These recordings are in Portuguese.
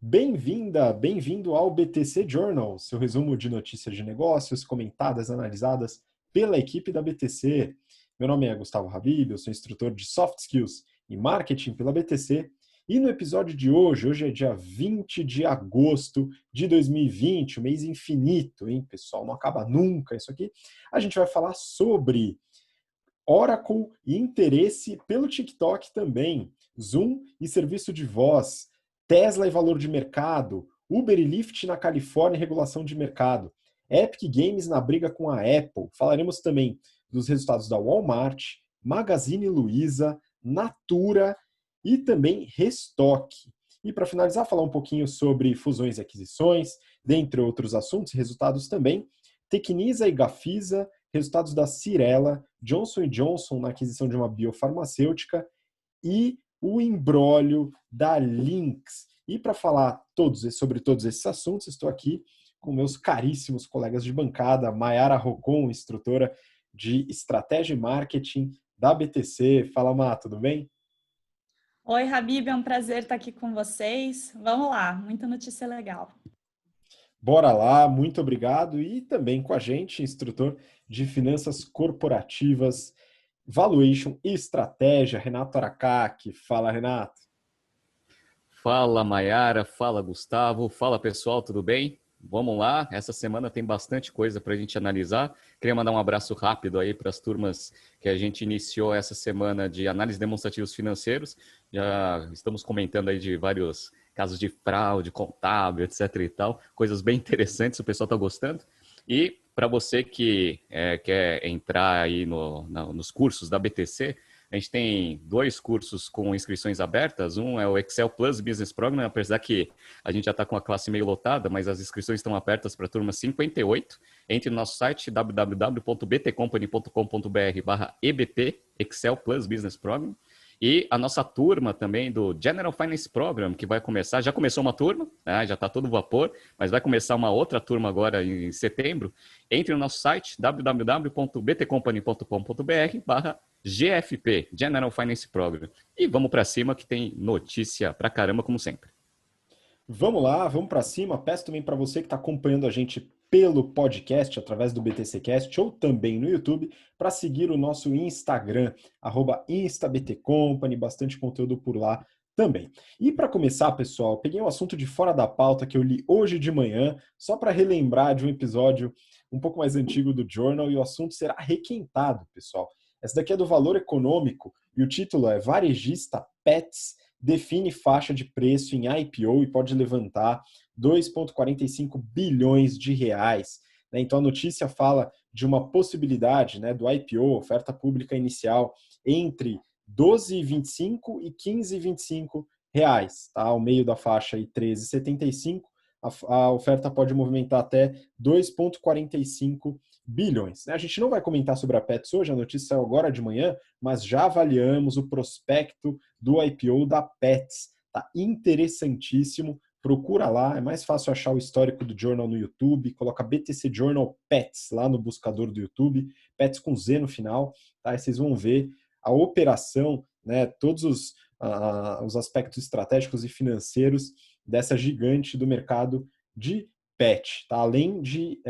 Bem-vinda, bem-vindo ao BTC Journal, seu resumo de notícias de negócios comentadas, analisadas pela equipe da BTC. Meu nome é Gustavo Habib, eu sou instrutor de Soft Skills e Marketing pela BTC. E no episódio de hoje é dia 20 de agosto de 2020, o mês infinito, hein, pessoal? Não acaba nunca isso aqui. A gente vai falar sobre Oracle e interesse pelo TikTok também, Zoom e serviço de voz, Tesla e valor de mercado, Uber e Lyft na Califórnia e regulação de mercado, Epic Games na briga com a Apple. Falaremos também dos resultados da Walmart, Magazine Luiza, Natura e também Restock. E para finalizar, falar um pouquinho sobre fusões e aquisições, dentre outros assuntos e resultados também, Tecnisa e Gafisa, resultados da Cirela, Johnson & Johnson na aquisição de uma biofarmacêutica e o imbróglio da Lynx. E para falar sobre todos esses assuntos, estou aqui com meus caríssimos colegas de bancada, Mayara Rocon, instrutora de Estratégia e Marketing da BTC. Fala, Má, tudo bem? Oi, Habib, é um prazer estar aqui com vocês. Vamos lá, muita notícia legal. Bora lá, muito obrigado. E também com a gente, instrutor de Finanças Corporativas, Valuation e Estratégia, Renato Aracaki. Fala, Renato. Fala, Mayara. Fala, Gustavo. Fala, pessoal, tudo bem? Vamos lá, essa semana tem bastante coisa para a gente analisar. Queria mandar um abraço rápido aí para as turmas que a gente iniciou essa semana de análise demonstrativos financeiros. Já estamos comentando aí de vários casos de fraude contábil, etc e tal. Coisas bem interessantes, o pessoal está gostando. E para você que quer entrar aí nos cursos da BTC, a gente tem 2 cursos com inscrições abertas. Um é o Excel Plus Business Program, apesar que a gente já está com a classe meio lotada, mas as inscrições estão abertas para a turma 58. Entre no nosso site www.btcompany.com.br/EBP, Excel Plus Business Program. E a nossa turma também do General Finance Program, que vai começar, já começou uma turma, né, já está todo vapor, mas vai começar uma outra turma agora em setembro. Entre no nosso site www.btcompany.com.br/GFP, General Finance Program. E vamos para cima que tem notícia pra caramba, como sempre. Vamos lá, vamos para cima. Peço também para você que está acompanhando a gente pelo podcast, através do BTCcast ou também no YouTube, para seguir o nosso Instagram, @instabtcompany, bastante conteúdo por lá também. E para começar, pessoal, peguei um assunto de fora da pauta que eu li hoje de manhã, só para relembrar de um episódio um pouco mais antigo do Journal, e o assunto será requentado, pessoal. Essa daqui é do Valor Econômico e o título é Varejista Pets define faixa de preço em IPO e pode levantar 2,45 bilhões de reais. Então a notícia fala de uma possibilidade, né, do IPO, oferta pública inicial, entre 12,25 e 15,25 reais, tá? Ao meio da faixa aí 13,75, a oferta pode movimentar até 2,45 bilhões. A gente não vai comentar sobre a Pets hoje, a notícia saiu agora de manhã, mas já avaliamos o prospecto do IPO da Pets. Tá interessantíssimo. Procura lá, é mais fácil achar o histórico do Journal no YouTube, coloca BTC Journal Pets lá no buscador do YouTube, Pets com Z no final, tá? E vocês vão ver a operação, né, todos os aspectos estratégicos e financeiros dessa gigante do mercado de pet, tá? Além de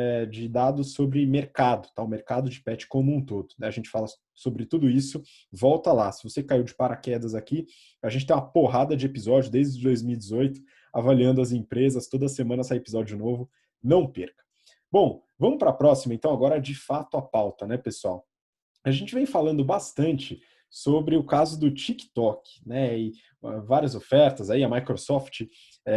dados sobre mercado, tá? O mercado de pet como um todo, né? A gente fala sobre tudo isso, volta lá. Se você caiu de paraquedas aqui, a gente tem uma porrada de episódios desde 2018, avaliando as empresas, toda semana sai episódio novo, não perca. Bom, vamos para a próxima, então, agora de fato a pauta, né, pessoal? A gente vem falando bastante sobre o caso do TikTok, né? E várias ofertas aí, a Microsoft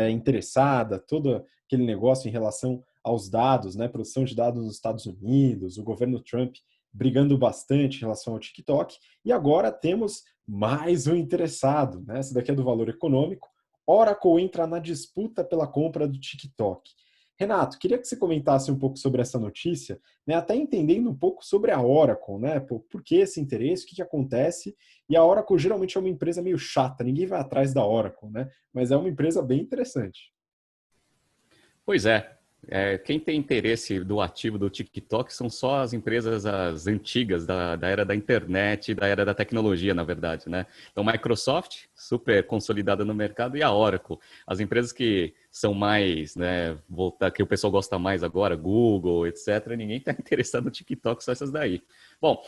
interessada, todo aquele negócio em relação aos dados, né? Produção de dados nos Estados Unidos, o governo Trump brigando bastante em relação ao TikTok, e agora temos mais um interessado, né? Esse daqui é do Valor Econômico. Oracle entra na disputa pela compra do TikTok. Renato, queria que você comentasse um pouco sobre essa notícia, né, até entendendo um pouco sobre a Oracle, né, por que esse interesse, o que acontece, e a Oracle geralmente é uma empresa meio chata, ninguém vai atrás da Oracle, né, mas é uma empresa bem interessante. Pois é. Quem tem interesse do ativo do TikTok são só as empresas as antigas da era da internet, da era da tecnologia, na verdade, né? Então, Microsoft, super consolidada no mercado, e a Oracle, as empresas que são mais, né, que o pessoal gosta mais agora, Google, etc. Ninguém está interessado no TikTok, só essas daí. Bom,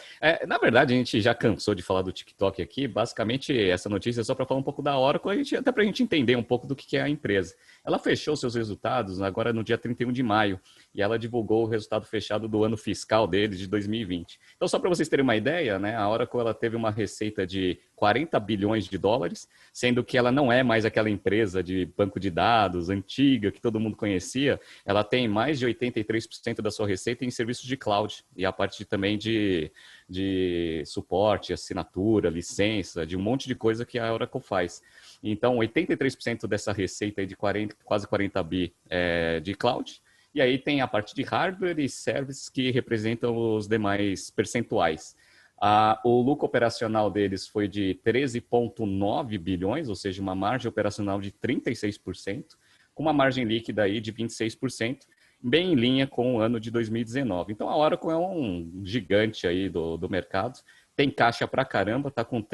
na verdade, a gente já cansou de falar do TikTok aqui. Basicamente, essa notícia é só para falar um pouco da Oracle, até para a gente entender um pouco do que é a empresa. Ela fechou seus resultados agora no dia 31 de maio e ela divulgou o resultado fechado do ano fiscal deles de 2020. Então, só para vocês terem uma ideia, né, a Oracle ela teve uma receita de 40 bilhões de dólares, sendo que ela não é mais aquela empresa de banco de dados antiga que todo mundo conhecia. Ela tem mais de 83% da sua receita em serviços de cloud e a parte também de suporte, assinatura, licença, de um monte de coisa que a Oracle faz. Então, 83% dessa receita aí de quase 40 bi de cloud. E aí tem a parte de hardware e services que representam os demais percentuais. O lucro operacional deles foi de 13,9 bilhões, ou seja, uma margem operacional de 36%, com uma margem líquida aí de 26%, bem em linha com o ano de 2019. Então, a Oracle é um gigante aí do mercado, tem caixa pra caramba, está com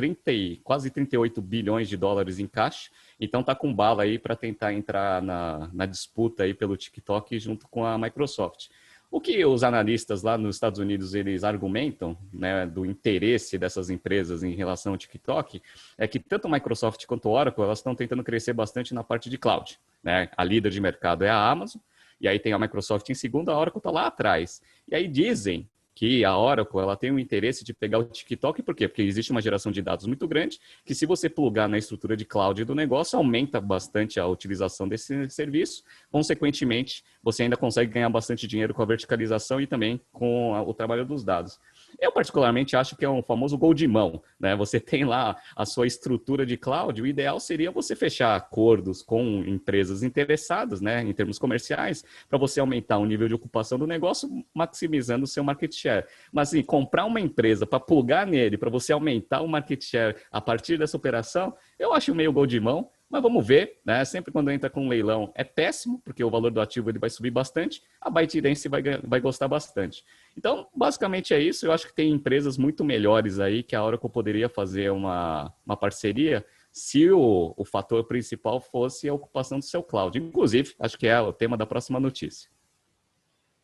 quase 38 bilhões de dólares em caixa, então está com bala aí para tentar entrar na disputa aí pelo TikTok junto com a Microsoft. O que os analistas lá nos Estados Unidos eles argumentam, né, do interesse dessas empresas em relação ao TikTok, é que tanto a Microsoft quanto a Oracle elas estão tentando crescer bastante na parte de cloud, né? A líder de mercado é a Amazon, e aí tem a Microsoft em segundo, a Oracle está lá atrás. E aí dizem que a Oracle ela tem o interesse de pegar o TikTok, por quê? Porque existe uma geração de dados muito grande, que se você plugar na estrutura de cloud do negócio, aumenta bastante a utilização desse serviço, consequentemente, você ainda consegue ganhar bastante dinheiro com a verticalização e também com o trabalho dos dados. Eu, particularmente, acho que é um famoso gol de mão, né? Você tem lá a sua estrutura de cloud, o ideal seria você fechar acordos com empresas interessadas, né, em termos comerciais, para você aumentar o nível de ocupação do negócio, maximizando o seu market share. Mas, assim, comprar uma empresa para plugar nele, para você aumentar o market share a partir dessa operação, eu acho meio gol de mão. Mas vamos ver, né? Sempre quando entra com um leilão é péssimo, porque o valor do ativo ele vai subir bastante, a ByteDance vai gostar bastante. Então, basicamente é isso. Eu acho que tem empresas muito melhores aí que a Oracle poderia fazer uma parceria se o fator principal fosse a ocupação do seu cloud. Inclusive, acho que é o tema da próxima notícia.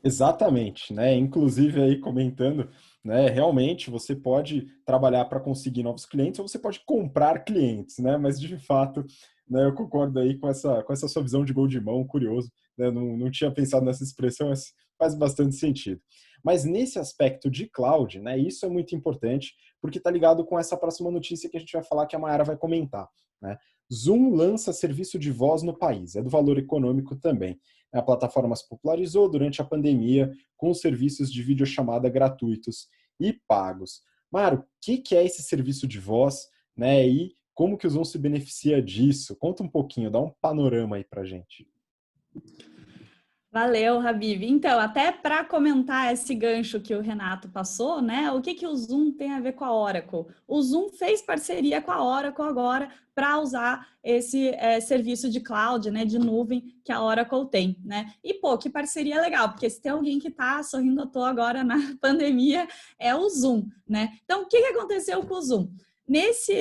Exatamente, né? Inclusive aí comentando, né? Realmente você pode trabalhar para conseguir novos clientes ou você pode comprar clientes, né? Mas de fato, né? Eu concordo aí com essa sua visão de gol de mão, curioso, né? Não tinha pensado nessa expressão, mas faz bastante sentido. Mas nesse aspecto de cloud, né? Isso é muito importante porque está ligado com essa próxima notícia que a gente vai falar que a Mayara vai comentar, né? Zoom lança serviço de voz no país, é do valor econômico também. A plataforma se popularizou durante a pandemia com serviços de videochamada gratuitos e pagos. Mário, o que é esse serviço de voz, né? E como que o Zoom se beneficia disso? Conta um pouquinho, dá um panorama aí pra gente. Valeu, Habib. Então, até para comentar esse gancho que o Renato passou, né? O que o Zoom tem a ver com a Oracle? O Zoom fez parceria com a Oracle agora para usar esse serviço de cloud, né, de nuvem que a Oracle tem, né? E, pô, que parceria legal, porque se tem alguém que está sorrindo à toa agora na pandemia, é o Zoom, né? Então, o que aconteceu com o Zoom? Nesse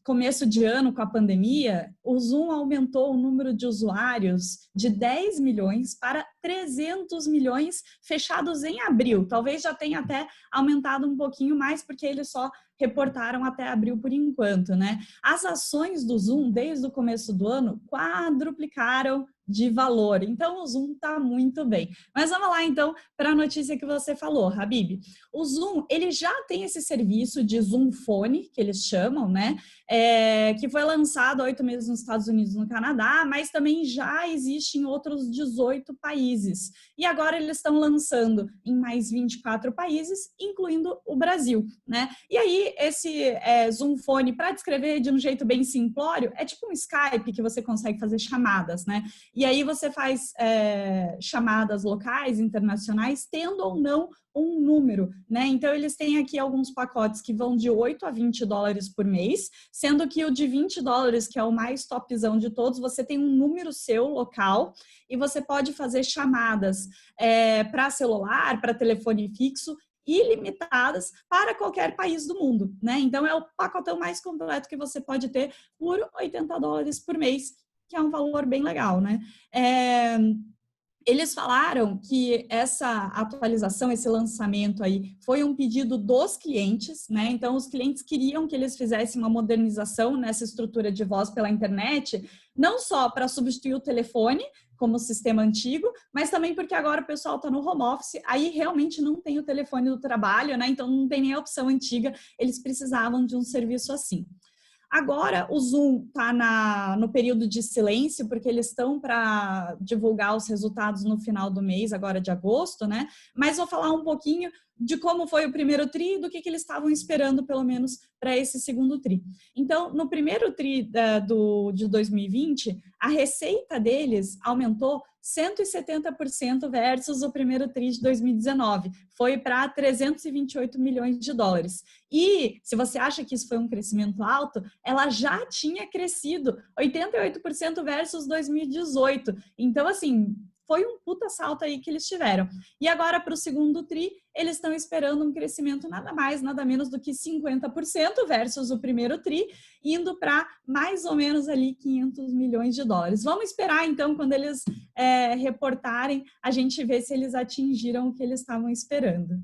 começo de ano com a pandemia, o Zoom aumentou o número de usuários de 10 milhões para 300 milhões fechados em abril. Talvez já tenha até aumentado um pouquinho mais, porque eles só reportaram até abril por enquanto, né? As ações do Zoom, desde o começo do ano, quadruplicaram de valor. Então, o Zoom está muito bem. Mas vamos lá, então, para a notícia que você falou, Habib. O Zoom, ele já tem esse serviço de Zoom Phone, que eles chamam, né? Que foi lançado há 8 meses nos Estados Unidos e no Canadá, mas também já existe em outros 18 países. E agora eles estão lançando em mais 24 países, incluindo o Brasil, né? E aí, esse Zoom Phone, para descrever de um jeito bem simplório, é tipo um Skype que você consegue fazer chamadas, né? E aí você faz chamadas locais, internacionais, tendo ou não um número, né? Então, eles têm aqui alguns pacotes que vão de 8 a 20 dólares por mês, sendo que o de 20 dólares, que é o mais topzão de todos, você tem um número seu local e você pode fazer chamadas para celular, para telefone fixo, ilimitadas para qualquer país do mundo, né? Então, é o pacotão mais completo que você pode ter por 80 dólares por mês. que é um valor bem legal, né? Eles falaram que essa atualização, esse lançamento aí, foi um pedido dos clientes, né? Então, os clientes queriam que eles fizessem uma modernização nessa estrutura de voz pela internet, não só para substituir o telefone, como o sistema antigo, mas também porque agora o pessoal está no home office, aí realmente não tem o telefone do trabalho, né? Então, não tem nem a opção antiga, eles precisavam de um serviço assim. Agora, o Zoom está no período de silêncio, porque eles estão para divulgar os resultados no final do mês, agora de agosto, né? Mas vou falar um pouquinho de como foi o primeiro TRI e do que eles estavam esperando, pelo menos, para esse segundo TRI. Então, no primeiro TRI de 2020, a receita deles aumentou 170% versus o primeiro TRI de 2019. Foi para 328 milhões de dólares. E, se você acha que isso foi um crescimento alto, ela já tinha crescido 88% versus 2018. Então, assim, foi um puta salto aí que eles tiveram. E agora, para o segundo TRI, eles estão esperando um crescimento nada mais, nada menos do que 50% versus o primeiro TRI, indo para mais ou menos ali 500 milhões de dólares. Vamos esperar, então, quando eles reportarem, a gente vê se eles atingiram o que eles estavam esperando.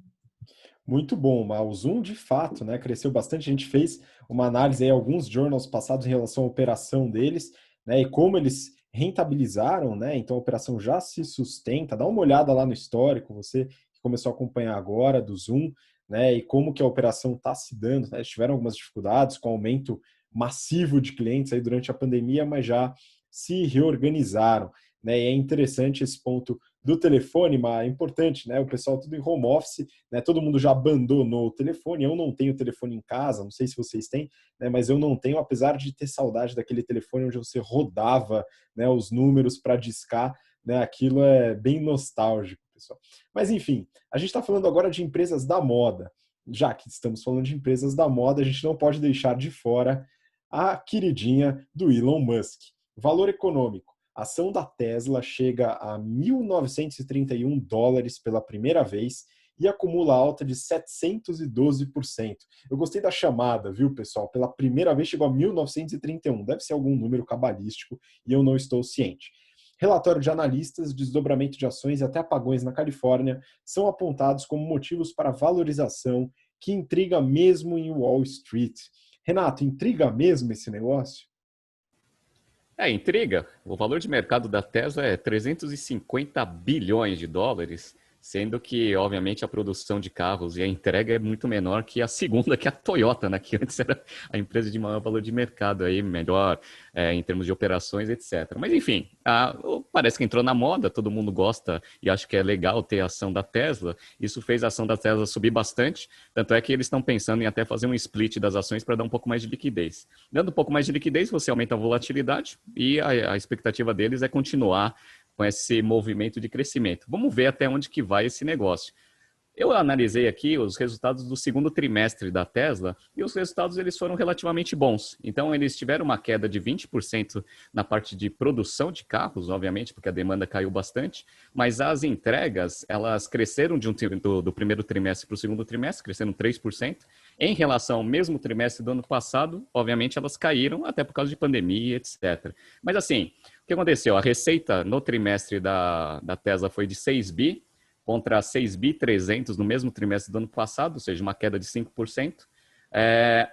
Muito bom, mas o Zoom, de fato, né, cresceu bastante. A gente fez uma análise aí, alguns journals passados em relação à operação deles, né, e como eles rentabilizaram, né, então a operação já se sustenta. Dá uma olhada lá no histórico, você que começou a acompanhar agora do Zoom, né, e como que a operação está se dando, né, eles tiveram algumas dificuldades com o aumento massivo de clientes aí durante a pandemia, mas já se reorganizaram, né, e é interessante esse ponto do telefone, mas é importante, né? O pessoal tudo em home office, né? Todo mundo já abandonou o telefone. Eu não tenho telefone em casa, não sei se vocês têm, né? Mas eu não tenho, apesar de ter saudade daquele telefone onde você rodava, né, os números para discar, né? Aquilo é bem nostálgico, pessoal. Mas enfim, a gente está falando agora de empresas da moda. Já que estamos falando de empresas da moda, a gente não pode deixar de fora a queridinha do Elon Musk. Valor econômico. A ação da Tesla chega a 1.931 dólares pela primeira vez e acumula alta de 712%. Eu gostei da chamada, viu, pessoal? Pela primeira vez chegou a 1.931. Deve ser algum número cabalístico e eu não estou ciente. Relatório de analistas, desdobramento de ações e até apagões na Califórnia são apontados como motivos para valorização que intriga mesmo em Wall Street. Renato, intriga mesmo esse negócio? Intriga. O valor de mercado da Tesla é 350 bilhões de dólares, sendo que, obviamente, a produção de carros e a entrega é muito menor que a segunda, que é a Toyota, né? Que antes era a empresa de maior valor de mercado, aí, melhor em termos de operações, etc. Mas, enfim, parece que entrou na moda, todo mundo gosta e acho que é legal ter a ação da Tesla. Isso fez a ação da Tesla subir bastante, tanto é que eles estão pensando em até fazer um split das ações para dar um pouco mais de liquidez. Dando um pouco mais de liquidez, você aumenta a volatilidade e a expectativa deles é continuar com esse movimento de crescimento. Vamos ver até onde que vai esse negócio. Eu analisei aqui os resultados do segundo trimestre da Tesla e os resultados eles foram relativamente bons. Então, eles tiveram uma queda de 20% na parte de produção de carros, obviamente, porque a demanda caiu bastante, mas as entregas, elas cresceram do primeiro trimestre para o segundo trimestre, cresceram 3%. Em relação ao mesmo trimestre do ano passado, obviamente, elas caíram até por causa de pandemia, etc. Mas, assim, o que aconteceu? A receita no trimestre da Tesla foi de 6 bi, contra 6.300 no mesmo trimestre do ano passado, ou seja, uma queda de 5%.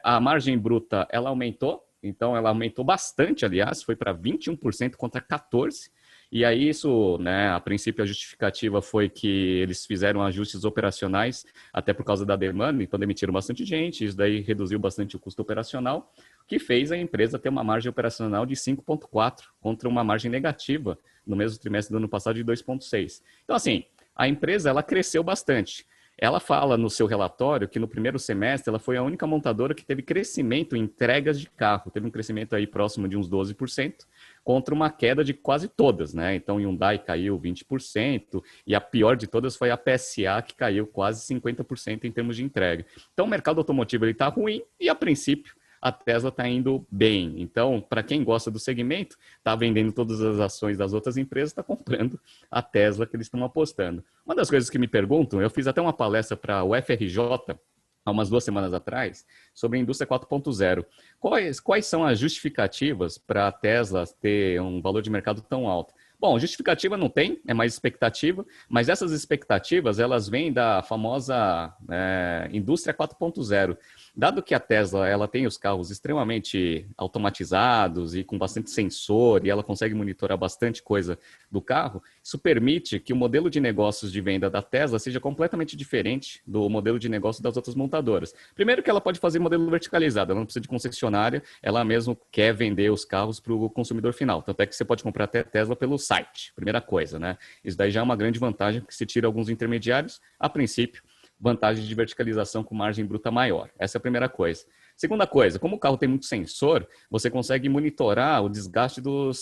A margem bruta, ela aumentou, então ela aumentou bastante, aliás, foi para 21% contra 14%. E aí isso, né, a princípio a justificativa foi que eles fizeram ajustes operacionais, até por causa da demanda, então demitiram bastante gente, isso daí reduziu bastante o custo operacional, que fez a empresa ter uma margem operacional de 5,4% contra uma margem negativa no mesmo trimestre do ano passado de 2,6%. Então, assim, a empresa ela cresceu bastante. Ela fala no seu relatório que no primeiro semestre ela foi a única montadora que teve crescimento em entregas de carro. Teve um crescimento aí próximo de uns 12%, contra uma queda de quase todas, né? Então, Hyundai caiu 20%, e a pior de todas foi a PSA, que caiu quase 50% em termos de entrega. Então, o mercado automotivo está ruim e, a princípio, a Tesla está indo bem. Então, para quem gosta do segmento, está vendendo todas as ações das outras empresas, está comprando a Tesla que eles estão apostando. Uma das coisas que me perguntam, eu fiz até uma palestra para o FRJ há umas 2 semanas atrás, sobre a indústria 4.0. Quais são as justificativas para a Tesla ter um valor de mercado tão alto? Bom, justificativa não tem, é mais expectativa, mas essas expectativas, elas vêm da famosa indústria 4.0. Dado que a Tesla ela tem os carros extremamente automatizados e com bastante sensor, e ela consegue monitorar bastante coisa do carro, isso permite que o modelo de negócios de venda da Tesla seja completamente diferente do modelo de negócio das outras montadoras. Primeiro que ela pode fazer modelo verticalizado, ela não precisa de concessionária, ela mesmo quer vender os carros para o consumidor final. Tanto é que você pode comprar até Tesla pelo site, primeira coisa, né? Isso daí já é uma grande vantagem, porque se tira alguns intermediários, a princípio, vantagem de verticalização com margem bruta maior. Essa é a primeira coisa. Segunda coisa, como o carro tem muito sensor, você consegue monitorar o desgaste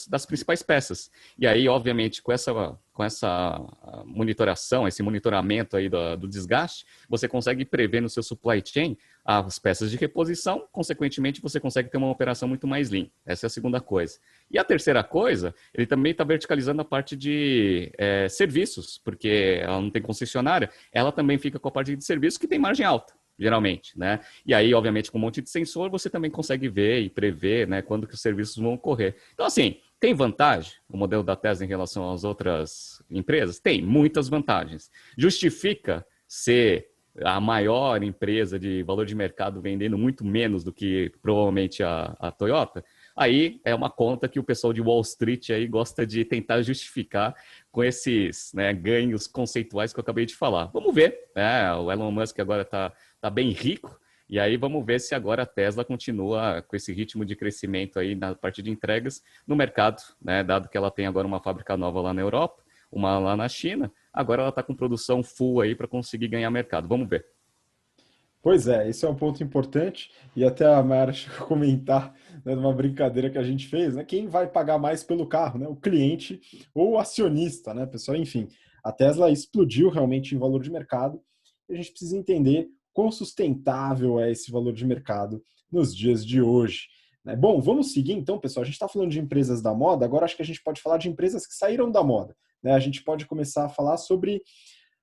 das principais peças. E aí, obviamente, com essa monitoração, esse monitoramento aí do desgaste, você consegue prever no seu supply chain as peças de reposição, consequentemente, você consegue ter uma operação muito mais lean. Essa é a segunda coisa. E a terceira coisa, ele também está verticalizando a parte de serviços, porque ela não tem concessionária, ela também fica com a parte de serviços que tem margem alta, geralmente, né? E aí, obviamente, com um monte de sensor, você também consegue ver e prever, né, quando que os serviços vão ocorrer. Então, assim, tem vantagem o modelo da Tesla em relação às outras empresas? Tem muitas vantagens. Justifica ser a maior empresa de valor de mercado vendendo muito menos do que provavelmente a Toyota? Aí é uma conta que o pessoal de Wall Street aí gosta de tentar justificar com esses, né, ganhos conceituais que eu acabei de falar. Vamos ver, né? O Elon Musk agora está bem rico, e aí vamos ver se agora a Tesla continua com esse ritmo de crescimento aí na parte de entregas no mercado, né? Dado que ela tem agora uma fábrica nova lá na Europa, uma lá na China, agora ela está com produção full aí para conseguir ganhar mercado. Vamos ver. Pois é, esse é um ponto importante, e até a Mayara chegou a comentar, né, numa brincadeira que a gente fez, né? Quem vai pagar mais pelo carro, né? O cliente ou o acionista, né, pessoal? Enfim, a Tesla explodiu realmente em valor de mercado, e a gente precisa entender quão sustentável é esse valor de mercado nos dias de hoje, né? Bom, vamos seguir então, pessoal. A gente está falando de empresas da moda, agora acho que a gente pode falar de empresas que saíram da moda, né? A gente pode começar a falar sobre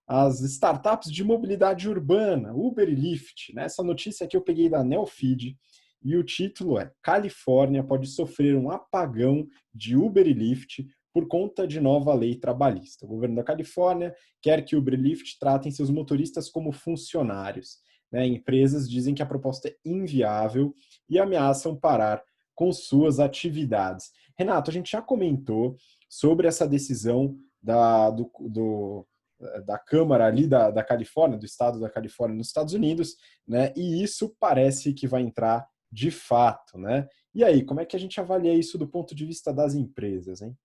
as startups de mobilidade urbana, Uber e Lyft, né? Essa notícia aqui eu peguei da Neofeed e o título é: Califórnia pode sofrer um apagão de Uber e Lyft por conta de nova lei trabalhista. O governo da Califórnia quer que Uber e Lyft tratem seus motoristas como funcionários, né? Empresas dizem que a proposta é inviável e ameaçam parar com suas atividades. Renato, a gente já comentou sobre essa decisão da Câmara ali da Califórnia, do estado da Califórnia nos Estados Unidos, né? E isso parece que vai entrar de fato, né? E aí, como é que a gente avalia isso do ponto de vista das empresas, hein?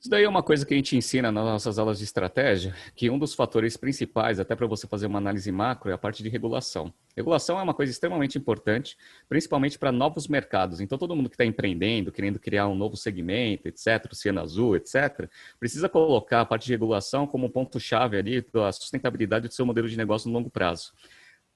Isso daí é uma coisa que a gente ensina nas nossas aulas de estratégia, que um dos fatores principais, até para você fazer uma análise macro, é a parte de regulação. Regulação é uma coisa extremamente importante, principalmente para novos mercados. Então, todo mundo que está empreendendo, querendo criar um novo segmento, etc., oceano azul, etc., precisa colocar a parte de regulação como um ponto-chave ali da sustentabilidade do seu modelo de negócio no longo prazo.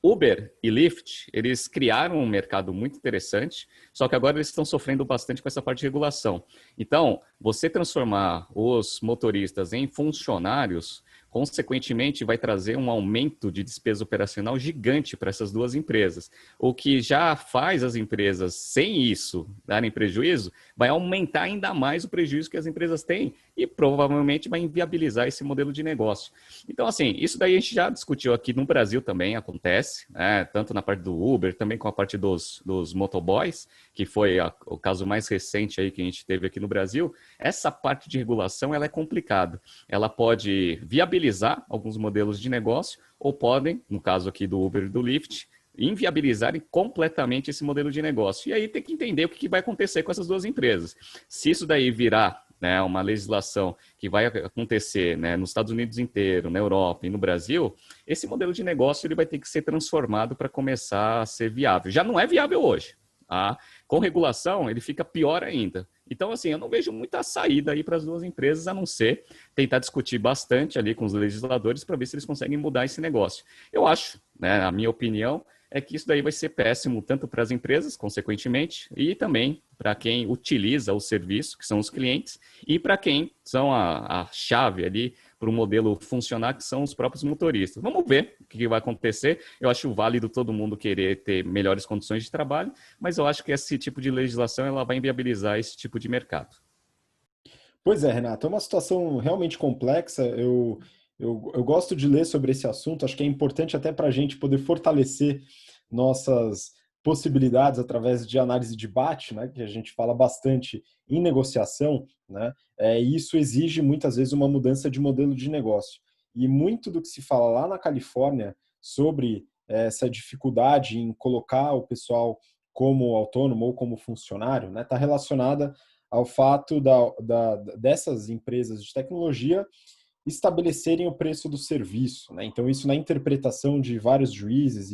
Uber e Lyft, eles criaram um mercado muito interessante, só que agora eles estão sofrendo bastante com essa parte de regulação. Então, você transformar os motoristas em funcionários, consequentemente, vai trazer um aumento de despesa operacional gigante para essas duas empresas. O que já faz as empresas, sem isso, darem prejuízo, vai aumentar ainda mais o prejuízo que as empresas têm e provavelmente vai inviabilizar esse modelo de negócio. Então, assim, isso daí a gente já discutiu aqui no Brasil também, acontece, né? Tanto na parte do Uber, também com a parte dos motoboys, que foi o caso mais recente aí que a gente teve aqui no Brasil. Essa parte de regulação ela é complicada. Ela pode viabilizar alguns modelos de negócio ou podem, no caso aqui do Uber e do Lyft, inviabilizarem completamente esse modelo de negócio. E aí tem que entender o que vai acontecer com essas duas empresas. Se isso daí virar, né, uma legislação que vai acontecer, né, nos Estados Unidos inteiro, na Europa e no Brasil, esse modelo de negócio ele vai ter que ser transformado para começar a ser viável. Já não é viável hoje. Tá? Com regulação, ele fica pior ainda. Então, assim, eu não vejo muita saída aí para as duas empresas, a não ser tentar discutir bastante ali com os legisladores para ver se eles conseguem mudar esse negócio. Eu acho, né, a minha opinião, é que isso daí vai ser péssimo tanto para as empresas, consequentemente, e também para quem utiliza o serviço, que são os clientes, e para quem são a chave ali para o modelo funcionar, que são os próprios motoristas. Vamos ver o que vai acontecer. Eu acho válido todo mundo querer ter melhores condições de trabalho, mas eu acho que esse tipo de legislação ela vai inviabilizar esse tipo de mercado. Pois é, Renato, é uma situação realmente complexa. Eu gosto de ler sobre esse assunto, acho que é importante até para a gente poder fortalecer nossas possibilidades através de análise de debate, né, que a gente fala bastante em negociação, né, e isso exige muitas vezes uma mudança de modelo de negócio. E muito do que se fala lá na Califórnia sobre essa dificuldade em colocar o pessoal como autônomo ou como funcionário, né, está relacionada ao fato dessas empresas de tecnologia estabelecerem o preço do serviço, né? Então, isso na interpretação de vários juízes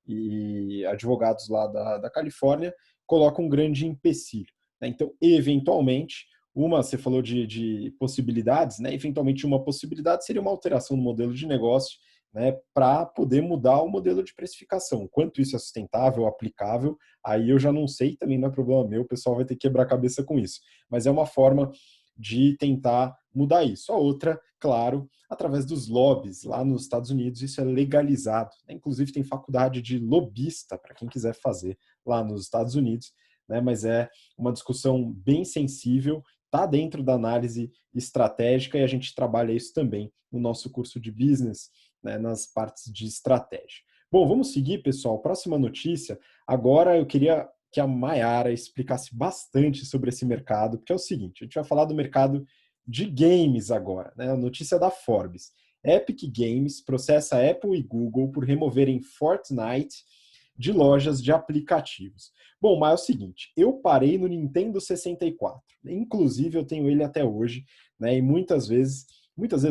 e advogados lá da Califórnia coloca um grande empecilho, né? Então, eventualmente, você falou de possibilidades, né? Eventualmente, uma possibilidade seria uma alteração no modelo de negócio, né, para poder mudar o modelo de precificação. Quanto isso é sustentável, aplicável, aí eu já não sei, também não é problema meu, o pessoal vai ter que quebrar a cabeça com isso. Mas é uma forma de tentar mudar isso. A outra, claro, através dos lobbies. Lá nos Estados Unidos isso é legalizado. Inclusive tem faculdade de lobista para quem quiser fazer lá nos Estados Unidos, né? Mas é uma discussão bem sensível, está dentro da análise estratégica e a gente trabalha isso também no nosso curso de business, né, nas partes de estratégia. Bom, vamos seguir, pessoal. Próxima notícia. Agora eu queria que a Maiara explicasse bastante sobre esse mercado, porque é o seguinte, a gente vai falar do mercado de games agora, né? A notícia da Forbes. Epic Games processa Apple e Google por removerem Fortnite de lojas de aplicativos. Bom, mas é o seguinte, eu parei no Nintendo 64, inclusive eu tenho ele até hoje, né? E muitas vezes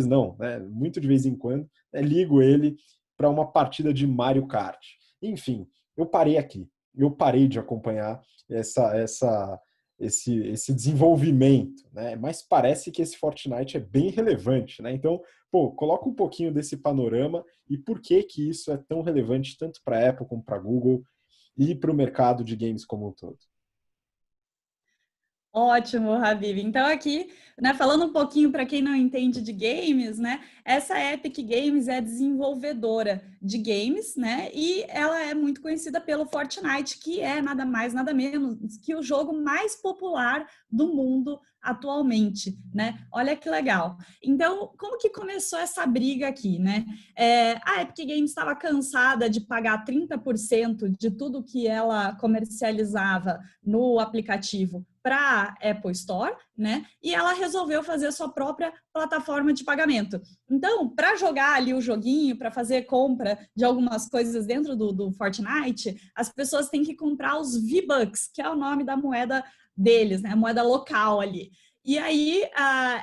não, né? Muito de vez em quando, né, ligo ele para uma partida de Mario Kart. Enfim, eu parei aqui. Eu parei de acompanhar esse desenvolvimento, né? Mas parece que esse Fortnite é bem relevante, né? Então, coloca um pouquinho desse panorama e por que que isso é tão relevante tanto para a Apple como para a Google e para o mercado de games como um todo. Ótimo, Habib. Então aqui, né, falando um pouquinho para quem não entende de games, né, essa Epic Games é desenvolvedora de games, né, e ela é muito conhecida pelo Fortnite, que é nada mais, nada menos que o jogo mais popular do mundo atualmente, né? Olha que legal. Então, como que começou essa briga aqui, né? A Epic Games estava cansada de pagar 30% de tudo que ela comercializava no aplicativo para a Apple Store, né? E ela resolveu fazer a sua própria plataforma de pagamento. Então, para jogar ali o joguinho, para fazer compra de algumas coisas dentro do Fortnite, as pessoas têm que comprar os V-Bucks, que é o nome da moeda deles, né? A moeda local ali. E aí,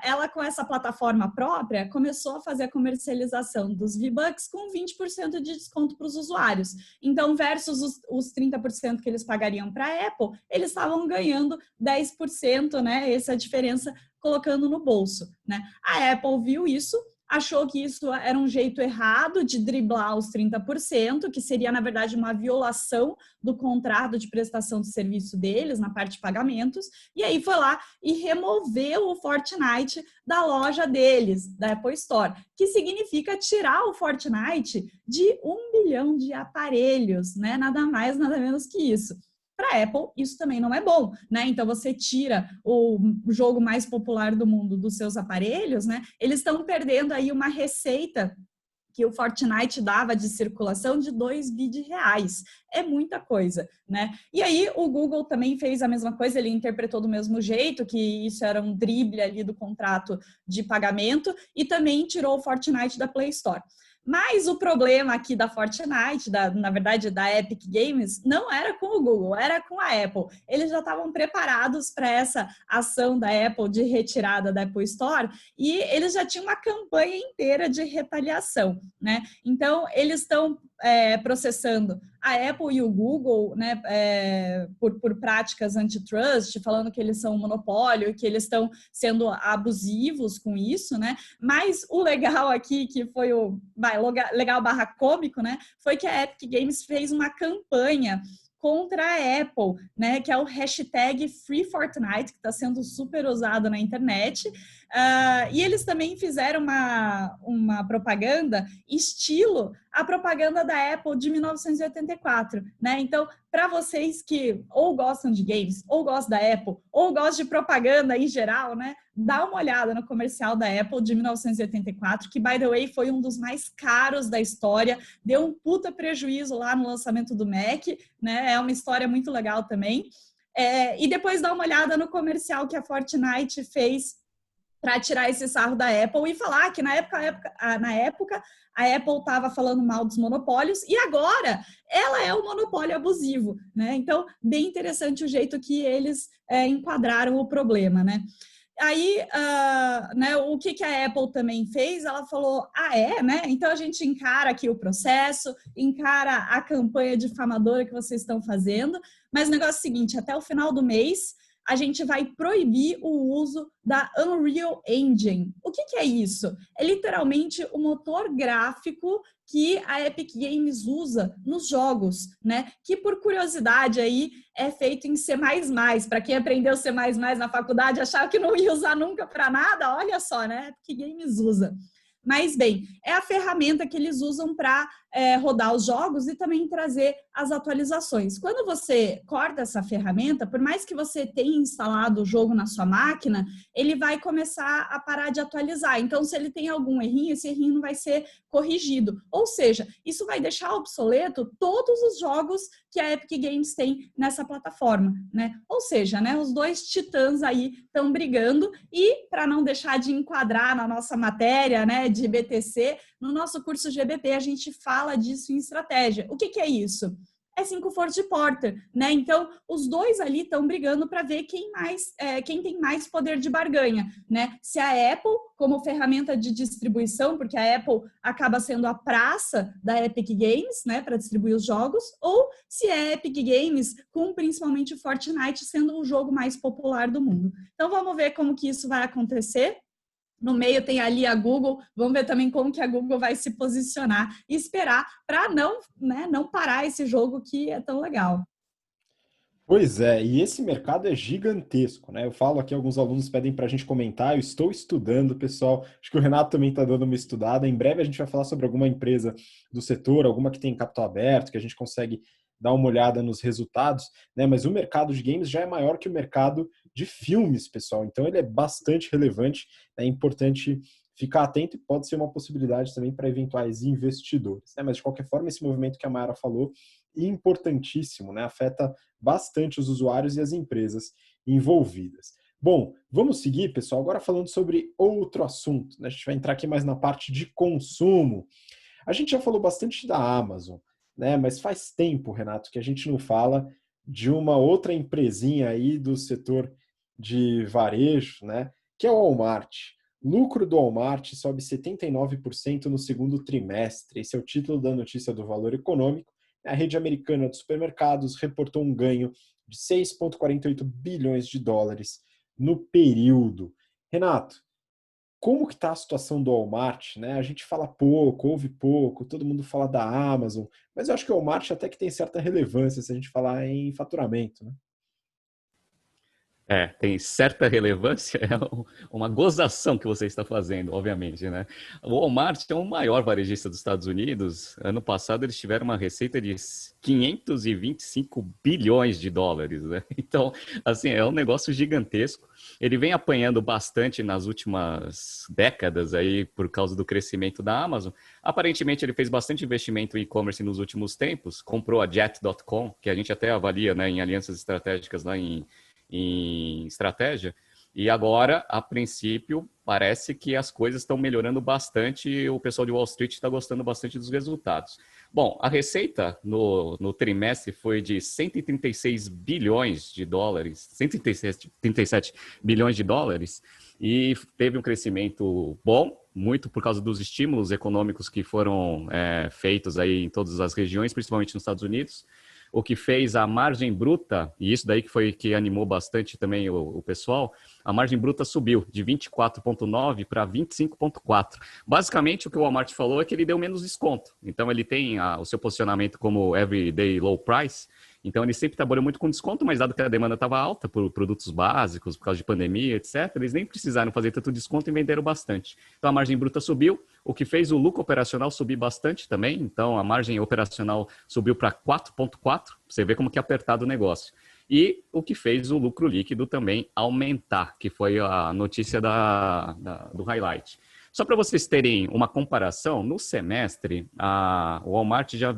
ela com essa plataforma própria começou a fazer a comercialização dos V-Bucks com 20% de desconto para os usuários. Então, versus os 30% que eles pagariam para a Apple, eles estavam ganhando 10%, né? Essa é a diferença colocando no bolso, né? A Apple viu isso, achou que isso era um jeito errado de driblar os 30%, que seria, na verdade, uma violação do contrato de prestação de serviço deles na parte de pagamentos, e aí foi lá e removeu o Fortnite da loja deles, da Apple Store, que significa tirar o Fortnite de 1 bilhão de aparelhos, né? Nada mais, nada menos que isso. Para a Apple, isso também não é bom, né? Então, você tira o jogo mais popular do mundo dos seus aparelhos, né? Eles estão perdendo aí uma receita que o Fortnite dava de circulação de 2 bi de reais. É muita coisa, né? E aí o Google também fez a mesma coisa, ele interpretou do mesmo jeito, que isso era um drible ali do contrato de pagamento, e também tirou o Fortnite da Play Store. Mas o problema aqui da Fortnite, na verdade da Epic Games, não era com o Google, era com a Apple. Eles já estavam preparados para essa ação da Apple de retirada da Apple Store e eles já tinham uma campanha inteira de retaliação, né? Então, eles estão processando a Apple e o Google, né, por práticas antitrust, falando que eles são um monopólio, que eles estão sendo abusivos com isso, né? Mas o legal aqui, que foi o legal / cômico, né, foi que a Epic Games fez uma campanha contra a Apple, né, que é o hashtag #FreeFortnite, que está sendo super usado na internet. E eles também fizeram uma propaganda estilo a propaganda da Apple de 1984, né? Então, para vocês que ou gostam de games, ou gostam da Apple, ou gostam de propaganda em geral, né? Dá uma olhada no comercial da Apple de 1984, que, by the way, foi um dos mais caros da história, deu um puta prejuízo lá no lançamento do Mac, né? É uma história muito legal também. E depois dá uma olhada no comercial que a Fortnite fez para tirar esse sarro da Apple e falar que na época a Apple estava falando mal dos monopólios e agora ela é o monopólio abusivo, né? Então, bem interessante o jeito que eles enquadraram o problema, né? Aí, né, o que a Apple também fez? Ela falou, né? Então a gente encara aqui o processo, encara a campanha difamadora que vocês estão fazendo, mas o negócio é o seguinte, até o final do mês, a gente vai proibir o uso da Unreal Engine. O que é isso? É literalmente o motor gráfico que a Epic Games usa nos jogos, né? Que, por curiosidade aí, é feito em C++. Para quem aprendeu C++ na faculdade, achava que não ia usar nunca para nada, olha só, né? Epic Games usa. Mas, bem, é a ferramenta que eles usam para rodar os jogos e também trazer as atualizações. Quando você corta essa ferramenta, por mais que você tenha instalado o jogo na sua máquina, ele vai começar a parar de atualizar. Então, se ele tem algum errinho, esse errinho não vai ser corrigido. Ou seja, isso vai deixar obsoleto todos os jogos que a Epic Games tem nessa plataforma, né? Ou seja, né, os dois titãs aí estão brigando e, para não deixar de enquadrar na nossa matéria, né, de BTC, no nosso curso GBP a gente fala disso em estratégia. O que é isso? É 5 Force Porter, né? Então, os dois ali estão brigando para ver quem tem mais poder de barganha, né? Se a Apple, como ferramenta de distribuição, porque a Apple acaba sendo a praça da Epic Games, né, para distribuir os jogos, ou se é a Epic Games, com principalmente Fortnite sendo o jogo mais popular do mundo. Então, vamos ver como que isso vai acontecer. No meio tem ali a Google, vamos ver também como que a Google vai se posicionar e esperar para não parar esse jogo que é tão legal. Pois é, e esse mercado é gigantesco, né? Eu falo aqui, alguns alunos pedem para a gente comentar, eu estou estudando, pessoal. Acho que o Renato também está dando uma estudada. Em breve a gente vai falar sobre alguma empresa do setor, alguma que tem capital aberto, que a gente consegue dar uma olhada nos resultados, né? Mas o mercado de games já é maior que o mercado de filmes, pessoal. Então ele é bastante relevante, é importante ficar atento e pode ser uma possibilidade também para eventuais investidores, né? Mas de qualquer forma, esse movimento que a Mayara falou, importantíssimo, né? Afeta bastante os usuários e as empresas envolvidas. Bom, vamos seguir, pessoal, agora falando sobre outro assunto, né? A gente vai entrar aqui mais na parte de consumo. A gente já falou bastante da Amazon, né? Mas faz tempo, Renato, que a gente não fala de uma outra empresinha aí do setor de varejo, né? Que é o Walmart. Lucro do Walmart sobe 79% no segundo trimestre. Esse é o título da notícia do Valor Econômico. A rede americana de supermercados reportou um ganho de 6,48 bilhões de dólares no período. Renato, como que está a situação do Walmart, né? A gente fala pouco, ouve pouco, todo mundo fala da Amazon, mas eu acho que o Walmart até que tem certa relevância se a gente falar em faturamento, né? Tem certa relevância, é uma gozação que você está fazendo, obviamente, né? O Walmart é o maior varejista dos Estados Unidos. Ano passado eles tiveram uma receita de 525 bilhões de dólares, né? Então, assim, é um negócio gigantesco. Ele vem apanhando bastante nas últimas décadas aí por causa do crescimento da Amazon. Aparentemente ele fez bastante investimento em e-commerce nos últimos tempos, comprou a Jet.com, que a gente até avalia, né, em alianças estratégicas lá em estratégia, e agora, a princípio, parece que as coisas estão melhorando bastante e o pessoal de Wall Street está gostando bastante dos resultados. Bom, a receita no trimestre foi de 136 bilhões de dólares, 137 bilhões de dólares, e teve um crescimento bom, muito por causa dos estímulos econômicos que foram feitos aí em todas as regiões, principalmente nos Estados Unidos. O que fez a margem bruta, e isso daí que foi que animou bastante também o pessoal, a margem bruta subiu de 24,9% para 25,4%. Basicamente, o que o Walmart falou é que ele deu menos desconto. Então, ele tem o seu posicionamento como everyday low price, Então, ele sempre trabalhou muito com desconto, mas dado que a demanda estava alta por produtos básicos, por causa de pandemia, etc., eles nem precisaram fazer tanto desconto e venderam bastante. Então, a margem bruta subiu, o que fez o lucro operacional subir bastante também. Então, a margem operacional subiu para 4,4, você vê como que é apertado o negócio. E o que fez o lucro líquido também aumentar, que foi a notícia do highlight. Só para vocês terem uma comparação, no semestre, o Walmart já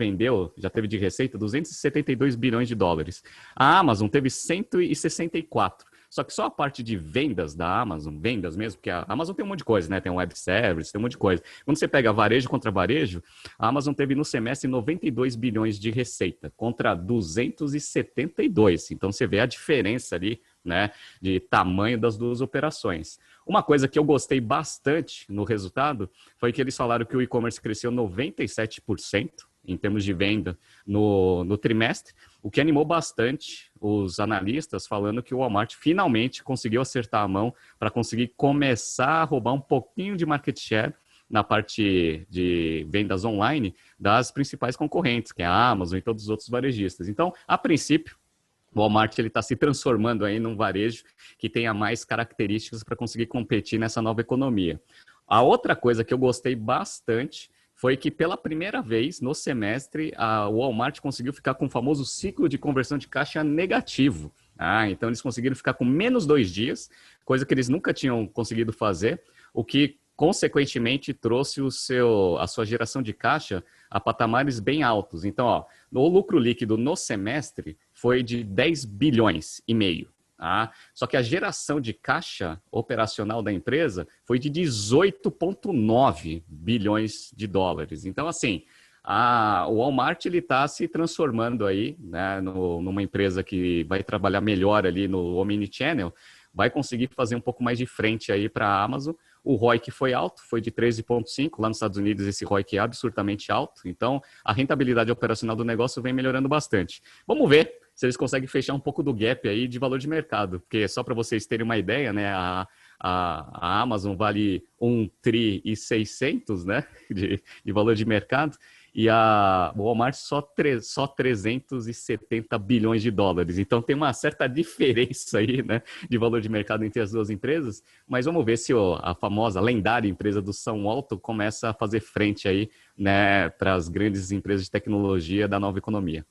teve de receita 272 bilhões de dólares. A Amazon teve 164. Só que só a parte de vendas da Amazon, vendas mesmo, porque a Amazon tem um monte de coisa, né? Tem um web service, tem um monte de coisa. Quando você pega varejo contra varejo, a Amazon teve no semestre 92 bilhões de receita, contra 272. Então você vê a diferença ali, né, de tamanho das duas operações. Uma coisa que eu gostei bastante no resultado foi que eles falaram que o e-commerce cresceu 97% em termos de venda no trimestre, o que animou bastante os analistas, falando que o Walmart finalmente conseguiu acertar a mão para conseguir começar a roubar um pouquinho de market share na parte de vendas online das principais concorrentes, que é a Amazon e todos os outros varejistas. Então, a princípio, o Walmart está se transformando aí num varejo que tenha mais características para conseguir competir nessa nova economia. A outra coisa que eu gostei bastante foi que pela primeira vez no semestre o Walmart conseguiu ficar com o famoso ciclo de conversão de caixa negativo. Então eles conseguiram ficar com menos 2 dias, coisa que eles nunca tinham conseguido fazer, o que consequentemente trouxe a sua geração de caixa a patamares bem altos. Então, o lucro líquido no semestre foi de 10 bilhões e meio. Só que a geração de caixa operacional da empresa foi de 18,9 bilhões de dólares. Então, assim, o Walmart está se transformando aí, né, numa empresa que vai trabalhar melhor ali no Omnichannel, vai conseguir fazer um pouco mais de frente aí para a Amazon. O ROIC foi alto, foi de 13,5. Lá nos Estados Unidos esse ROIC é absurdamente alto. Então, a rentabilidade operacional do negócio vem melhorando bastante. Vamos ver se eles conseguem fechar um pouco do gap aí de valor de mercado. Porque só para vocês terem uma ideia, né, a Amazon vale 1,6 tri, né, de valor de mercado. E o Walmart só 370 bilhões de dólares. Então tem uma certa diferença aí, né, de valor de mercado entre as duas empresas, mas vamos ver se a famosa, lendária empresa do São Alto começa a fazer frente aí, né, para as grandes empresas de tecnologia da nova economia.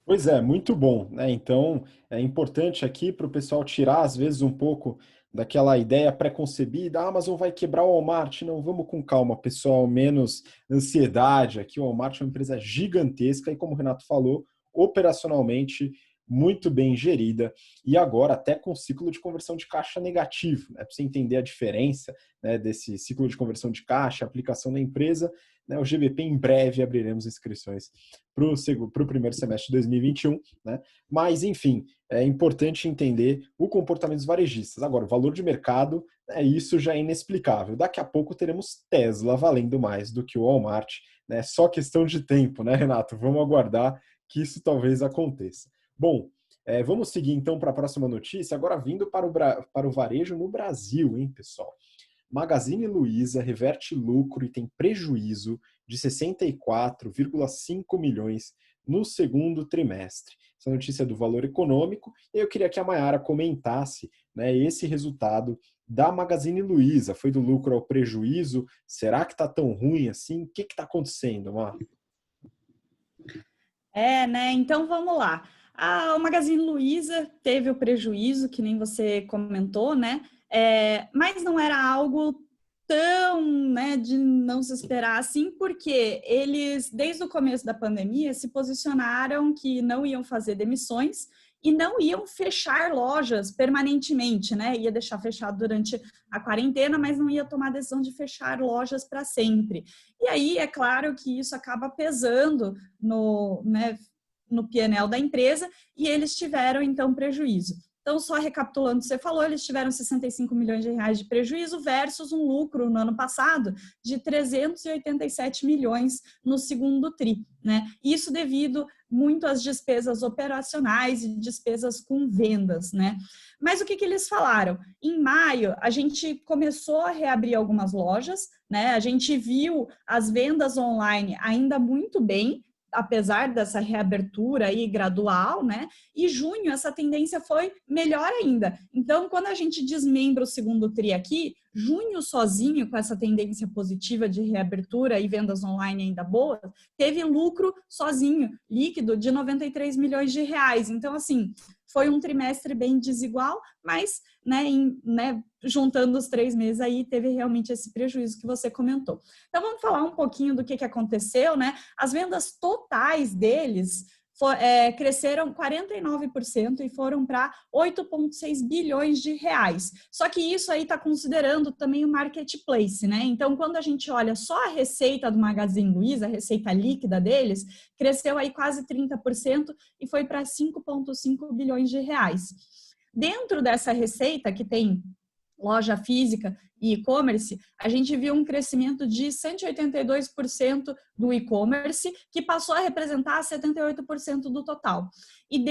Pois é, muito bom, né? Então, é importante aqui para o pessoal tirar, às vezes, um pouco daquela ideia pré-concebida, a Amazon vai quebrar o Walmart. Não, vamos com calma, pessoal, menos ansiedade. Aqui o Walmart é uma empresa gigantesca e, como o Renato falou, operacionalmente muito bem gerida e agora até com ciclo de conversão de caixa negativo, né? Para você entender a diferença, né, desse ciclo de conversão de caixa, aplicação da empresa, né, o GBP em breve abriremos inscrições para o primeiro semestre de 2021, né? Mas, enfim, é importante entender o comportamento dos varejistas. Agora, o valor de mercado, isso já é inexplicável. Daqui a pouco teremos Tesla valendo mais do que o Walmart, né? Só questão de tempo, né, Renato? Vamos aguardar que isso talvez aconteça. Bom, vamos seguir então para a próxima notícia, agora vindo para o varejo no Brasil, hein, pessoal? Magazine Luiza reverte lucro e tem prejuízo de 64,5 milhões no segundo trimestre. Essa notícia é do Valor Econômico e eu queria que a Maiara comentasse, né, esse resultado da Magazine Luiza. Foi do lucro ao prejuízo? Será que está tão ruim assim? O que está acontecendo, Mar? Né? Então vamos lá. O Magazine Luiza teve o prejuízo, que nem você comentou, né? Mas não era algo tão, né, de não se esperar assim, porque eles, desde o começo da pandemia, se posicionaram que não iam fazer demissões e não iam fechar lojas permanentemente, né? Ia deixar fechado durante a quarentena, mas não ia tomar a decisão de fechar lojas para sempre. E aí, é claro que isso acaba pesando no P&L da empresa e eles tiveram, então, prejuízo. Então, só recapitulando o que você falou, eles tiveram 65 milhões de reais de prejuízo versus um lucro no ano passado de 387 milhões no segundo tri, né? Isso devido muito às despesas operacionais e despesas com vendas, né? Mas o que eles falaram? Em maio, a gente começou a reabrir algumas lojas, né? A gente viu as vendas online ainda muito bem, apesar dessa reabertura aí gradual, né? E junho essa tendência foi melhor ainda. Então, quando a gente desmembra o segundo tri aqui, junho sozinho, com essa tendência positiva de reabertura e vendas online ainda boas, teve lucro sozinho, líquido, de 93 milhões de reais. Então, assim, foi um trimestre bem desigual, mas, juntando os 3 meses aí, teve realmente esse prejuízo que você comentou. Então, vamos falar um pouquinho do que aconteceu, né? As vendas totais deles cresceram 49% e foram para 8,6 bilhões de reais. Só que isso aí está considerando também o marketplace, né? Então, quando a gente olha só a receita do Magazine Luiza, a receita líquida deles, cresceu aí quase 30% e foi para 5,5 bilhões de reais. Dentro dessa receita, que tem loja física e e-commerce, a gente viu um crescimento de 182% do e-commerce, que passou a representar 78% do total. E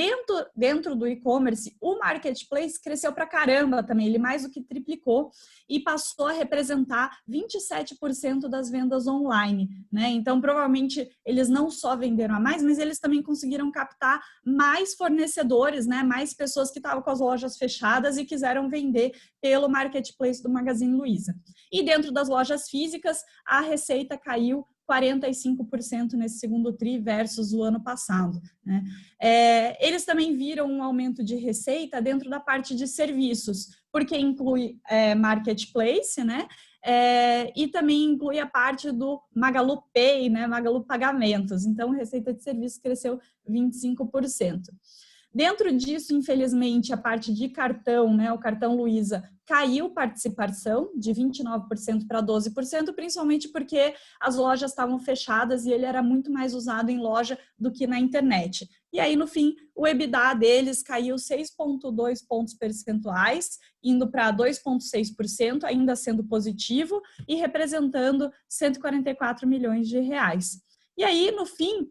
dentro do e-commerce, o marketplace cresceu pra caramba também, ele mais do que triplicou e passou a representar 27% das vendas online, né? Então, provavelmente, eles não só venderam a mais, mas eles também conseguiram captar mais fornecedores, né? Mais pessoas que estavam com as lojas fechadas e quiseram vender pelo marketplace do Magazine Luiza. E dentro das lojas físicas, a receita caiu 45% nesse segundo tri versus o ano passado, né? Eles também viram um aumento de receita dentro da parte de serviços, porque inclui marketplace, né? E também inclui a parte do Magalu Pay, né? Magalu Pagamentos. Então, receita de serviços cresceu 25%. Dentro disso, infelizmente, a parte de cartão, né, o cartão Luiza, caiu participação de 29% para 12%, principalmente porque as lojas estavam fechadas e ele era muito mais usado em loja do que na internet. E aí, no fim, o EBITDA deles caiu 6,2 pontos percentuais, indo para 2,6%, ainda sendo positivo e representando 144 milhões de reais. E aí, no fim,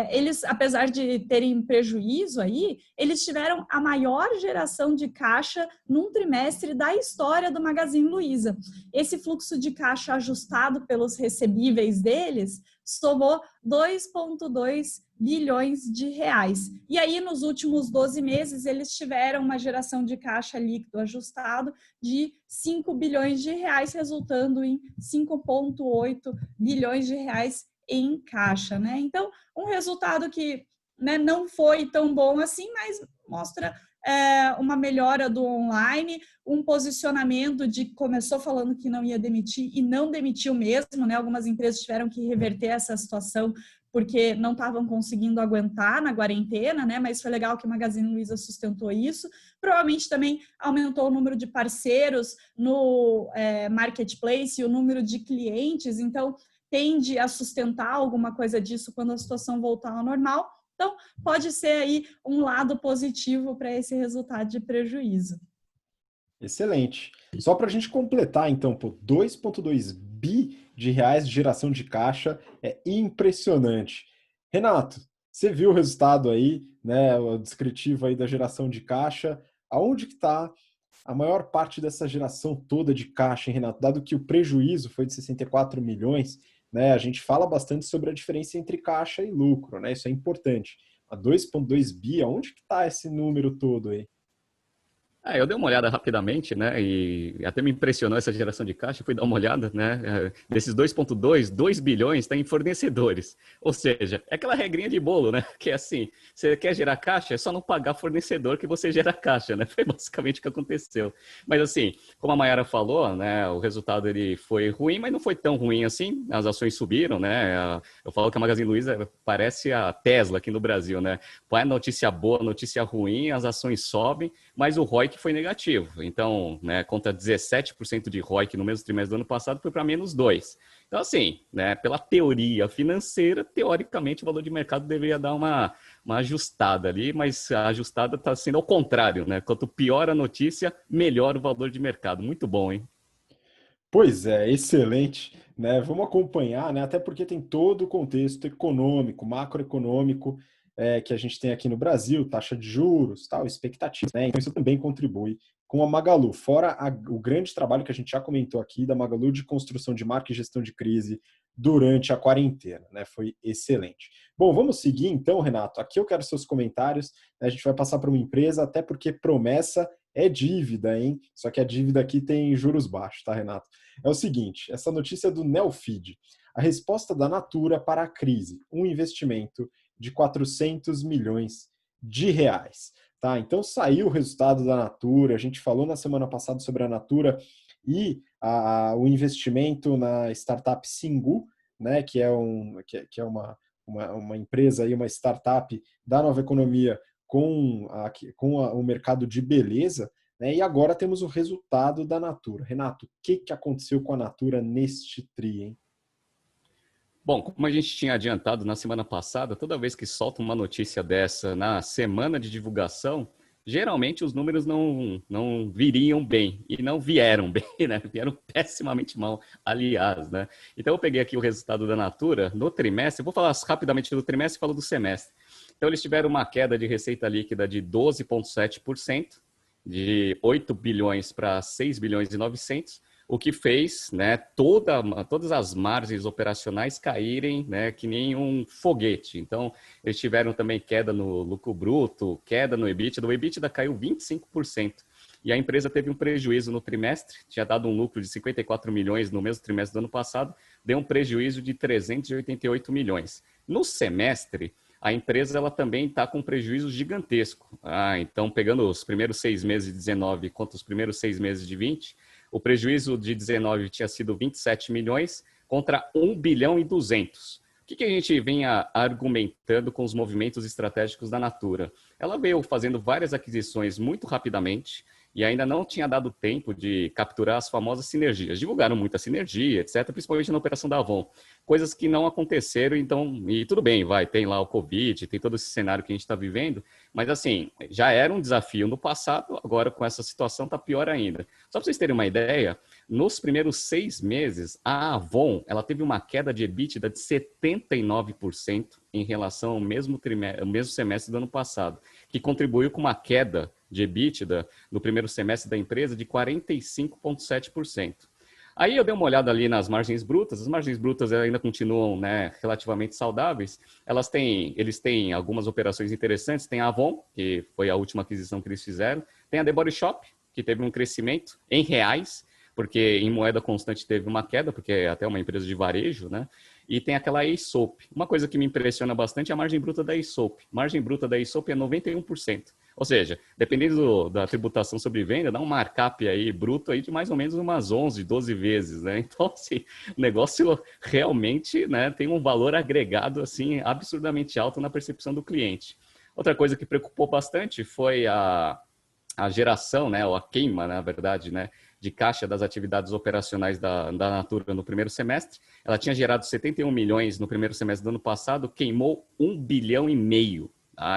eles, apesar de terem prejuízo aí, eles tiveram a maior geração de caixa num trimestre da história do Magazine Luiza. Esse fluxo de caixa ajustado pelos recebíveis deles somou 2,2 bilhões de reais. E aí, nos últimos 12 meses, eles tiveram uma geração de caixa líquido ajustado de 5 bilhões de reais, resultando em 5,8 bilhões de reais em caixa, né? Então, um resultado que, né, não foi tão bom assim, mas mostra uma melhora do online, um posicionamento de começou falando que não ia demitir e não demitiu mesmo, né? Algumas empresas tiveram que reverter essa situação porque não estavam conseguindo aguentar na quarentena, né? Mas foi legal que o Magazine Luiza sustentou isso. Provavelmente também aumentou o número de parceiros no marketplace, o número de clientes, então tende a sustentar alguma coisa disso quando a situação voltar ao normal. Então, pode ser aí um lado positivo para esse resultado de prejuízo. Excelente. Só para a gente completar, então, 2,2 bi de reais de geração de caixa é impressionante. Renato, você viu o resultado aí, né, o descritivo aí da geração de caixa. Aonde que está a maior parte dessa geração toda de caixa, hein, Renato? Dado que o prejuízo foi de 64 milhões, né, a gente fala bastante sobre a diferença entre caixa e lucro, né? Isso é importante. A 2,2 bi, aonde que está esse número todo aí? Eu dei uma olhada rapidamente, né, e até me impressionou essa geração de caixa, fui dar uma olhada, né, desses 2,2, 2 bilhões está em fornecedores, ou seja, é aquela regrinha de bolo, né, que é assim, você quer gerar caixa, é só não pagar fornecedor que você gera caixa, né, foi basicamente o que aconteceu. Mas assim, como a Mayara falou, né, o resultado ele foi ruim, mas não foi tão ruim assim, as ações subiram, né, eu falo que a Magazine Luiza parece a Tesla aqui no Brasil, né, vai notícia boa, notícia ruim, as ações sobem, mas o ROIC foi negativo. Então, né, conta 17% de ROIC no mesmo trimestre do ano passado, foi para menos 2%. Então, assim, né, pela teoria financeira, teoricamente o valor de mercado deveria dar uma ajustada ali, mas a ajustada está sendo ao contrário, né? Quanto pior a notícia, melhor o valor de mercado. Muito bom, hein? Pois é, excelente, né? Vamos acompanhar, né? Até porque tem todo o contexto econômico, macroeconômico, que a gente tem aqui no Brasil, taxa de juros, tal, expectativa, né? Então isso também contribui com a Magalu. Fora o grande trabalho que a gente já comentou aqui da Magalu de construção de marca e gestão de crise durante a quarentena, né? Foi excelente. Bom, vamos seguir então, Renato. Aqui eu quero seus comentários, né? A gente vai passar para uma empresa, até porque promessa é dívida, hein? Só que a dívida aqui tem juros baixos, tá, Renato? É o seguinte, essa notícia do Neofeed. A resposta da Natura para a crise, um investimento de 400 milhões de reais. Tá? Então saiu o resultado da Natura, a gente falou na semana passada sobre a Natura e o investimento na startup Singu, né, que é uma empresa, aí, uma startup da nova economia com o mercado de beleza, né, e agora temos o resultado da Natura. Renato, o que aconteceu com a Natura neste TRI, hein? Bom, como a gente tinha adiantado na semana passada, toda vez que solta uma notícia dessa na semana de divulgação, geralmente os números não viriam bem, e não vieram bem, né? Vieram pessimamente mal, aliás, né? Então eu peguei aqui o resultado da Natura no trimestre, eu vou falar rapidamente do trimestre e falo do semestre. Então eles tiveram uma queda de receita líquida de 12,7%, de 8 bilhões para 6 bilhões e 900, o que fez, né, todas as margens operacionais caírem, né, que nem um foguete. Então, eles tiveram também queda no lucro bruto, queda no EBITDA. O EBITDA caiu 25%. E a empresa teve um prejuízo no trimestre, tinha dado um lucro de 54 milhões no mesmo trimestre do ano passado, deu um prejuízo de 388 milhões. No semestre, a empresa ela também está com um prejuízo gigantesco. Então, pegando os primeiros 6 meses de 19 contra os primeiros 6 meses de 20, o prejuízo de 19 tinha sido 27 milhões contra 1 bilhão e 200. O que a gente vem argumentando com os movimentos estratégicos da Natura? Ela veio fazendo várias aquisições muito rapidamente e ainda não tinha dado tempo de capturar as famosas sinergias. Divulgaram muita sinergia, etc., principalmente na operação da Avon. Coisas que não aconteceram, então, e tudo bem, tem lá o Covid, tem todo esse cenário que a gente está vivendo, mas assim, já era um desafio no passado, agora com essa situação está pior ainda. Só para vocês terem uma ideia, nos primeiros 6 meses, a Avon ela teve uma queda de EBITDA de 79% em relação ao mesmo semestre do ano passado, que contribuiu com uma queda de EBITDA no primeiro semestre da empresa de 45,7%. Aí eu dei uma olhada ali nas margens brutas, as margens brutas ainda continuam, né, relativamente saudáveis, eles têm algumas operações interessantes, tem a Avon, que foi a última aquisição que eles fizeram, tem a The Body Shop, que teve um crescimento em reais, porque em moeda constante teve uma queda, porque é até uma empresa de varejo, né? E tem aquela Aesop. Uma coisa que me impressiona bastante é a margem bruta da Aesop. A margem bruta da Aesop é 91%. Ou seja, dependendo da tributação sobre venda, dá um markup aí bruto aí de mais ou menos umas 11, 12 vezes, né? Então, assim, o negócio realmente, né, tem um valor agregado assim absurdamente alto na percepção do cliente. Outra coisa que preocupou bastante foi a geração, né, ou a queima, na verdade, né, de caixa das atividades operacionais da Natura no primeiro semestre. Ela tinha gerado 71 milhões no primeiro semestre do ano passado, queimou 1,5 bilhão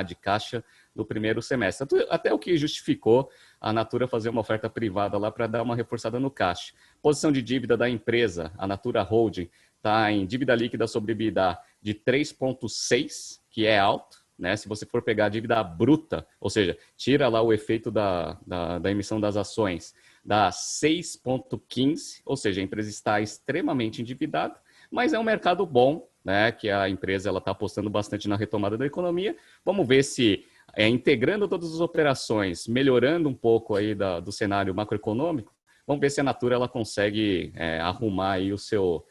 de caixa no primeiro semestre. Até o que justificou a Natura fazer uma oferta privada lá para dar uma reforçada no caixa. Posição de dívida da empresa, a Natura Holding, está em dívida líquida sobre EBITDA de 3,6, que é alto. Né? Se você for pegar a dívida bruta, ou seja, tira lá o efeito da emissão das ações, dá 6,15, ou seja, a empresa está extremamente endividada, mas é um mercado bom, né? Que a empresa está apostando bastante na retomada da economia. Vamos ver se, integrando todas as operações, melhorando um pouco aí do cenário macroeconômico, vamos ver se a Natura ela consegue arrumar aí o seu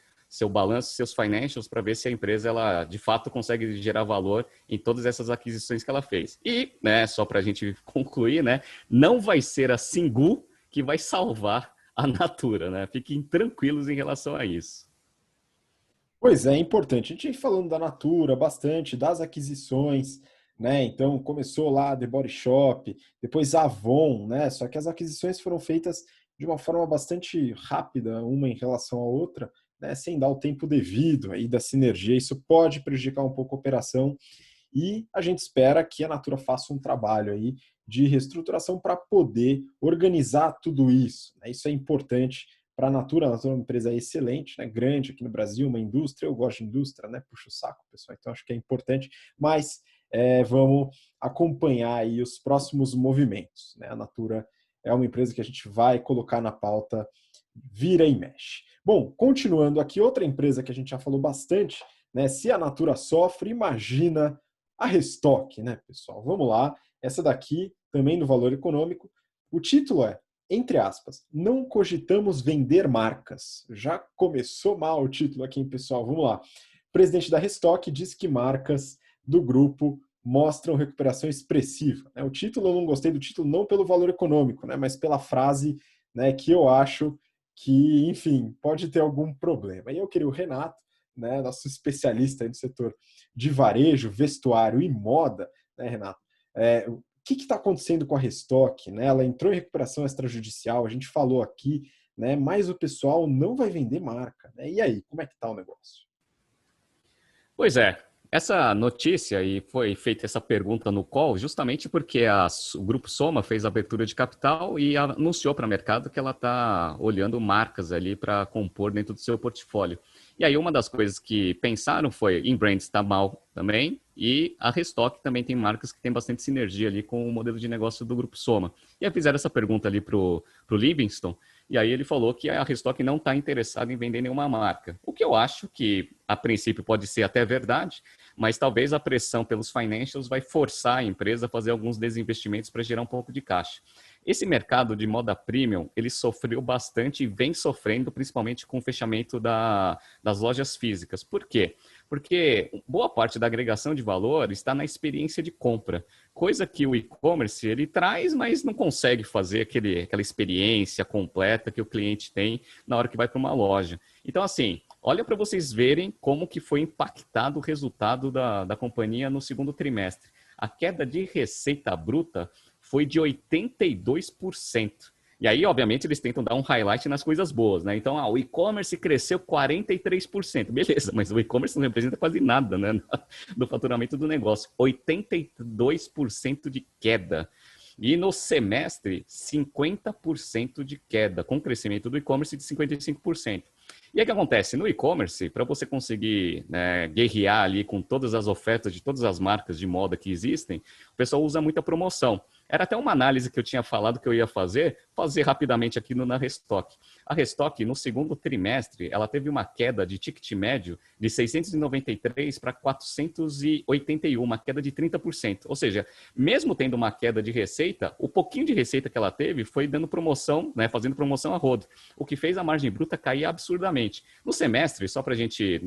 balanço, seus financials, para ver se a empresa ela de fato consegue gerar valor em todas essas aquisições que ela fez. E, né, só para a gente concluir, né, não vai ser a Singu que vai salvar a Natura, né? Fiquem tranquilos em relação a isso. Pois é importante. A gente vem falando da Natura bastante, das aquisições, né? Então começou lá a The Body Shop, depois a Avon, né? Só que as aquisições foram feitas de uma forma bastante rápida, uma em relação à outra, né? Sem dar o tempo devido aí da sinergia. Isso pode prejudicar um pouco a operação e a gente espera que a Natura faça um trabalho aí de reestruturação para poder organizar tudo isso, né? Isso é importante para a Natura. A Natura é uma empresa excelente, né? Grande aqui no Brasil, uma indústria. Eu gosto de indústria, né? Puxa o saco, pessoal. Então acho que é importante, mas vamos acompanhar aí os próximos movimentos, né? A Natura é uma empresa que a gente vai colocar na pauta vira e mexe. Bom, continuando aqui, outra empresa que a gente já falou bastante, né? Se a Natura sofre, imagina a Restock, né, pessoal? Vamos lá, essa daqui também no Valor Econômico. O título é, entre aspas, não cogitamos vender marcas. Já começou mal o título aqui, hein, pessoal? Vamos lá. O presidente da Restock diz que marcas do grupo mostram recuperação expressiva. O título, eu não gostei do título não pelo valor econômico, né, mas pela frase, né, que eu acho que, enfim, pode ter algum problema. E eu queria o Renato, né, nosso especialista no setor de varejo, vestuário e moda, né, Renato? O que está acontecendo com a Restock? Né? Ela entrou em recuperação extrajudicial, a gente falou aqui, né, mas o pessoal não vai vender marca. Né? E aí, como é que está o negócio? Pois é, essa notícia e foi feita essa pergunta no call justamente porque o Grupo Soma fez a abertura de capital e anunciou para o mercado que ela está olhando marcas ali para compor dentro do seu portfólio. E aí uma das coisas que pensaram foi, Inbrands está mal também, e a Restock também tem marcas que tem bastante sinergia ali com o modelo de negócio do Grupo Soma. E aí fizeram essa pergunta ali para o Livingston, e aí ele falou que a Restock não está interessada em vender nenhuma marca. O que eu acho que, a princípio, pode ser até verdade, mas talvez a pressão pelos financials vai forçar a empresa a fazer alguns desinvestimentos para gerar um pouco de caixa. Esse mercado de moda premium, ele sofreu bastante e vem sofrendo, principalmente com o fechamento das lojas físicas. Por quê? Porque boa parte da agregação de valor está na experiência de compra, coisa que o e-commerce ele traz, mas não consegue fazer aquela experiência completa que o cliente tem na hora que vai para uma loja. Então, assim, olha para vocês verem como que foi impactado o resultado da companhia no segundo trimestre. A queda de receita bruta foi de 82%. E aí, obviamente, eles tentam dar um highlight nas coisas boas, né? Então, o e-commerce cresceu 43%. Beleza, mas o e-commerce não representa quase nada, né? Do faturamento do negócio. 82% de queda. E no semestre, 50% de queda, com crescimento do e-commerce de 55%. E aí o que acontece? No e-commerce, para você conseguir guerrear ali com todas as ofertas de todas as marcas de moda que existem, o pessoal usa muita promoção. Era até uma análise que eu tinha falado que eu ia fazer rapidamente aqui na Restock. A Restock, no segundo trimestre, ela teve uma queda de ticket médio de 693 para 481, uma queda de 30%. Ou seja, mesmo tendo uma queda de receita, o pouquinho de receita que ela teve foi dando promoção, né, fazendo promoção a rodo, o que fez a margem bruta cair absurdamente. No semestre, só para a gente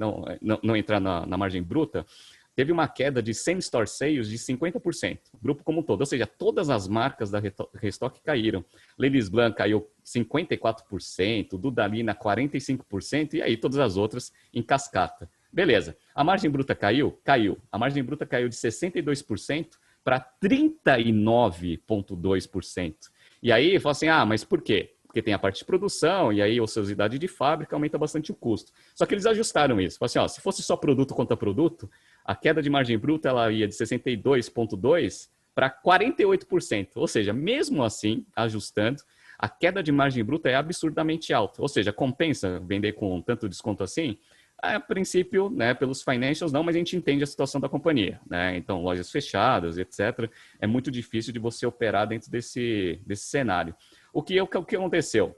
não entrar na margem bruta, teve uma queda de same-store sales de 50%, o grupo como um todo. Ou seja, todas as marcas da Restock caíram. Ladies Blanc caiu 54%, Dudalina 45%, e aí todas as outras em cascata. Beleza. A margem bruta caiu? Caiu. A margem bruta caiu de 62% para 39,2%. E aí, fala assim, mas por quê? Porque tem a parte de produção, e aí a ociosidade de fábrica aumenta bastante o custo. Só que eles ajustaram isso. Falaram assim, se fosse só produto contra produto, a queda de margem bruta ela ia de 62,2% para 48%. Ou seja, mesmo assim, ajustando, a queda de margem bruta é absurdamente alta. Ou seja, compensa vender com tanto desconto assim? A princípio, né, pelos financials não, mas a gente entende a situação da companhia. Né? Então, lojas fechadas, etc. É muito difícil de você operar dentro desse cenário. O que aconteceu?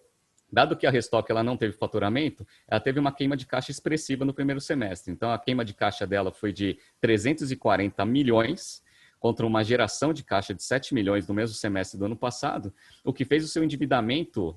Dado que a Restock ela não teve faturamento, ela teve uma queima de caixa expressiva no primeiro semestre. Então, a queima de caixa dela foi de 340 milhões contra uma geração de caixa de 7 milhões no mesmo semestre do ano passado, o que fez o seu endividamento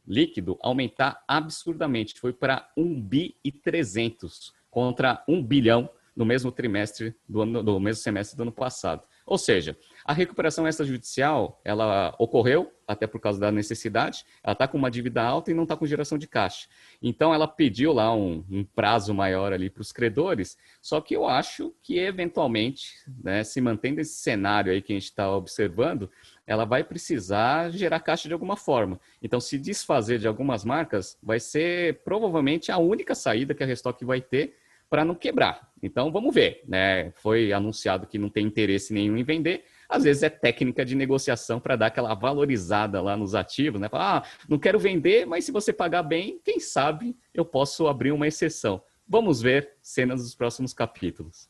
líquido aumentar absurdamente. Foi para 1 bi e 300 contra 1 bilhão no mesmo trimestre do mesmo semestre do ano passado. Ou seja, a recuperação extrajudicial, ela ocorreu até por causa da necessidade, ela está com uma dívida alta e não está com geração de caixa. Então, ela pediu lá um prazo maior ali para os credores, só que eu acho que, eventualmente, né, se mantendo esse cenário aí que a gente está observando, ela vai precisar gerar caixa de alguma forma. Então, se desfazer de algumas marcas, vai ser provavelmente a única saída que a Restock vai ter para não quebrar. Então, vamos ver. Né? Foi anunciado que não tem interesse nenhum em vender. Às vezes é técnica de negociação para dar aquela valorizada lá nos ativos. Né? Não quero vender, mas se você pagar bem, quem sabe eu posso abrir uma exceção. Vamos ver cenas dos próximos capítulos.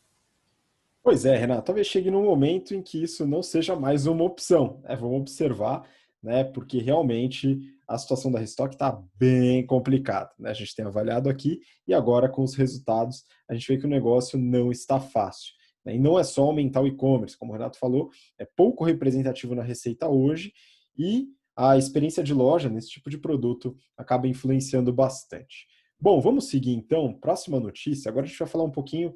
Pois é, Renato. Talvez chegue num momento em que isso não seja mais uma opção. Vamos observar. né? Porque realmente a situação da Restock está bem complicada, né? A gente tem avaliado aqui e agora com os resultados a gente vê que o negócio não está fácil, né? E não é só aumentar o e-commerce, como o Renato falou, é pouco representativo na receita hoje e a experiência de loja nesse tipo de produto acaba influenciando bastante. Bom, vamos seguir então. Próxima notícia. Agora a gente vai falar um pouquinho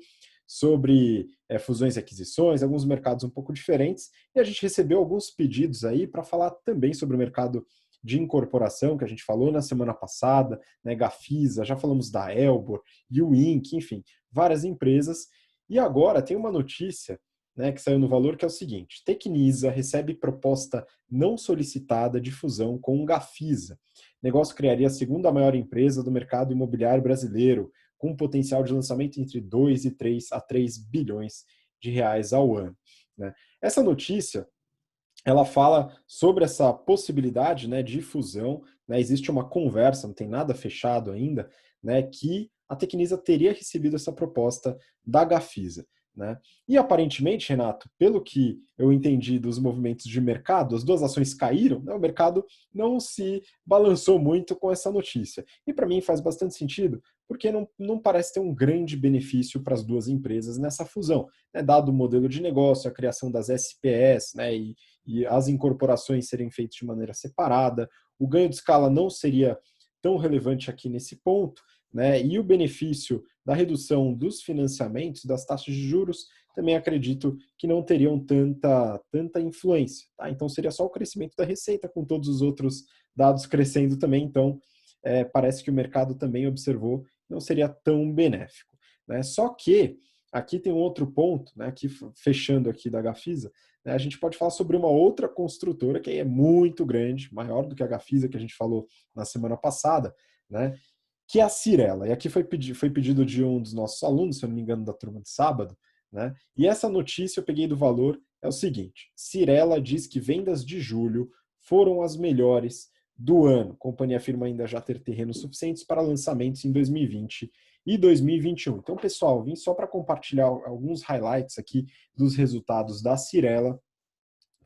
sobre fusões e aquisições, alguns mercados um pouco diferentes, e a gente recebeu alguns pedidos aí para falar também sobre o mercado de incorporação, que a gente falou na semana passada, né, Gafisa, já falamos da Elbor, Uinc, enfim, várias empresas. E agora tem uma notícia, né, que saiu no Valor, que é o seguinte: Tecnisa recebe proposta não solicitada de fusão com Gafisa. O negócio criaria a segunda maior empresa do mercado imobiliário brasileiro, com um potencial de lançamento entre 2 e 3 a 3 bilhões de reais ao ano, né? Essa notícia, ela fala sobre essa possibilidade, né, de fusão, né? Existe uma conversa, não tem nada fechado ainda, né, que a Tecnisa teria recebido essa proposta da Gafisa, né? E aparentemente, Renato, pelo que eu entendi dos movimentos de mercado, as duas ações caíram, né? O mercado não se balançou muito com essa notícia. E para mim faz bastante sentido, porque não parece ter um grande benefício para as duas empresas nessa fusão, né? Dado o modelo de negócio, a criação das SPS, né, e as incorporações serem feitas de maneira separada, o ganho de escala não seria tão relevante aqui nesse ponto, né? E o benefício da redução dos financiamentos, das taxas de juros, também acredito que não teriam tanta influência, tá? Então seria só o crescimento da receita, com todos os outros dados crescendo também, então parece que o mercado também observou, não seria tão benéfico, né? Só que aqui tem um outro ponto, né? Aqui, fechando aqui da Gafisa, né, a gente pode falar sobre uma outra construtora que é muito grande, maior do que a Gafisa que a gente falou na semana passada, né? Que é a Cyrela. E aqui foi pedido de um dos nossos alunos, se eu não me engano, da turma de sábado, né? E essa notícia eu peguei do Valor, é o seguinte: Cyrela diz que vendas de julho foram as melhores do ano. A companhia afirma ainda já ter terrenos suficientes para lançamentos em 2020 e 2021. Então, pessoal, vim só para compartilhar alguns highlights aqui dos resultados da Cyrela,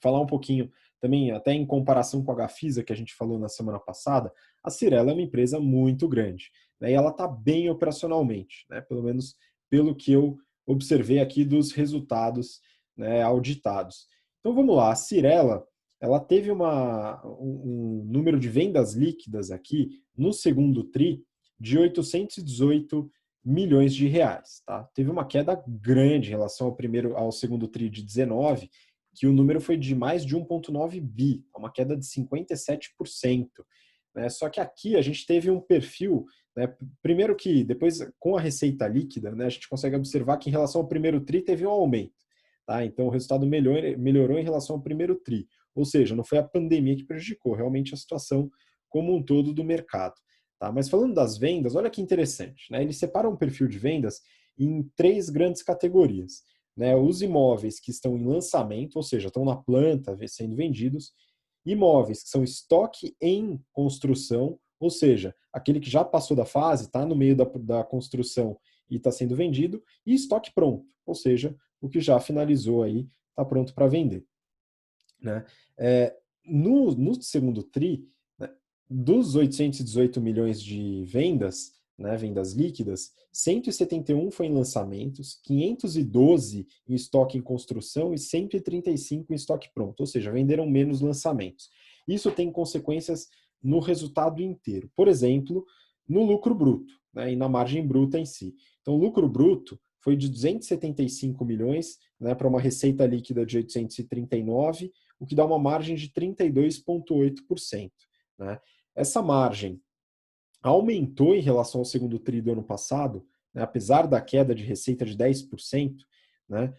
falar um pouquinho também, até em comparação com a Gafisa, que a gente falou na semana passada, a Cyrela é uma empresa muito grande, né, e ela está bem operacionalmente, né, pelo menos pelo que eu observei aqui dos resultados, né, auditados. Então vamos lá, a Cyrela, ela teve um número de vendas líquidas aqui no segundo TRI de 818 milhões de reais. Tá? Teve uma queda grande em relação ao segundo TRI de 19, que o número foi de mais de 1,9 bi, uma queda de 57%. Né? Só que aqui a gente teve um perfil, né? Primeiro que depois com a receita líquida, né, a gente consegue observar que em relação ao primeiro TRI teve um aumento. Tá? Então o resultado melhorou em relação ao primeiro TRI. Ou seja, não foi a pandemia que prejudicou, realmente a situação como um todo do mercado. Tá? Mas falando das vendas, olha que interessante. Né? Eles separam o perfil de vendas em 3 grandes categorias. Né, os imóveis que estão em lançamento, ou seja, estão na planta sendo vendidos, imóveis que são estoque em construção, ou seja, aquele que já passou da fase, está no meio da construção e está sendo vendido, e estoque pronto, ou seja, o que já finalizou aí, está pronto para vender. Né? No segundo TRI, né, dos 818 milhões de vendas, né, vendas líquidas, 171 foi em lançamentos, 512 em estoque em construção e 135 em estoque pronto, ou seja, venderam menos lançamentos. Isso tem consequências no resultado inteiro. Por exemplo, no lucro bruto, né, e na margem bruta em si. Então, o lucro bruto foi de 275 milhões, né, para uma receita líquida de 839, o que dá uma margem de 32,8%. Né? Essa margem aumentou em relação ao segundo TRI do ano passado, né, apesar da queda de receita de 10%, né,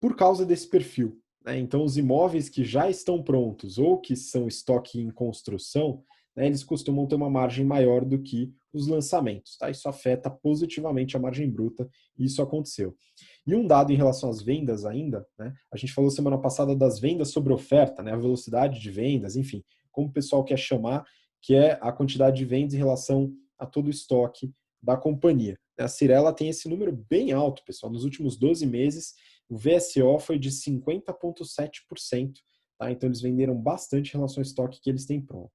por causa desse perfil. Né? Então, os imóveis que já estão prontos ou que são estoque em construção, né, eles costumam ter uma margem maior do que os lançamentos. Tá? Isso afeta positivamente a margem bruta e isso aconteceu. E um dado em relação às vendas ainda, né, a gente falou semana passada das vendas sobre oferta, né, a velocidade de vendas, enfim, como o pessoal quer chamar, que é a quantidade de vendas em relação a todo o estoque da companhia. A Cyrela tem esse número bem alto, pessoal. Nos últimos 12 meses, o VSO foi de 50,7%, tá? Então eles venderam bastante em relação ao estoque que eles têm pronto.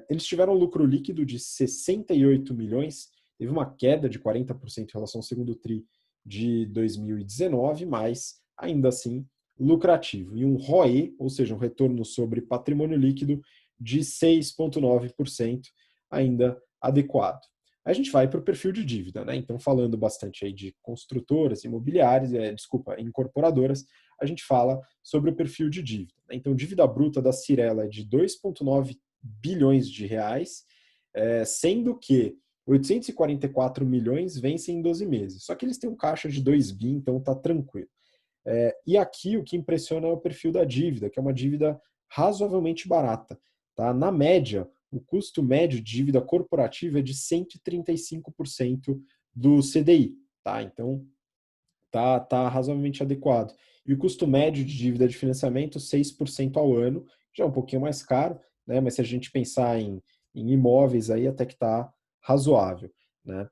Eles tiveram um lucro líquido de 68 milhões, teve uma queda de 40% em relação ao segundo TRI de 2019, mas ainda assim lucrativo. E um ROE, ou seja, um retorno sobre patrimônio líquido de 6,9%, ainda adequado. A gente vai para o perfil de dívida, né? Então, falando bastante aí de construtoras, imobiliárias, incorporadoras, a gente fala sobre o perfil de dívida. Então, dívida bruta da Cyrela é de 2,9 bilhões de reais, sendo que 844 milhões vencem em 12 meses. Só que eles têm um caixa de 2 bi, então está tranquilo. E aqui o que impressiona é o perfil da dívida, que é uma dívida razoavelmente barata. Tá? Na média, o custo médio de dívida corporativa é de 135% do CDI. Tá? Então, tá razoavelmente adequado. E o custo médio de dívida de financiamento, 6% ao ano, já é um pouquinho mais caro, né? Mas se a gente pensar em imóveis, aí até que está razoável. Né?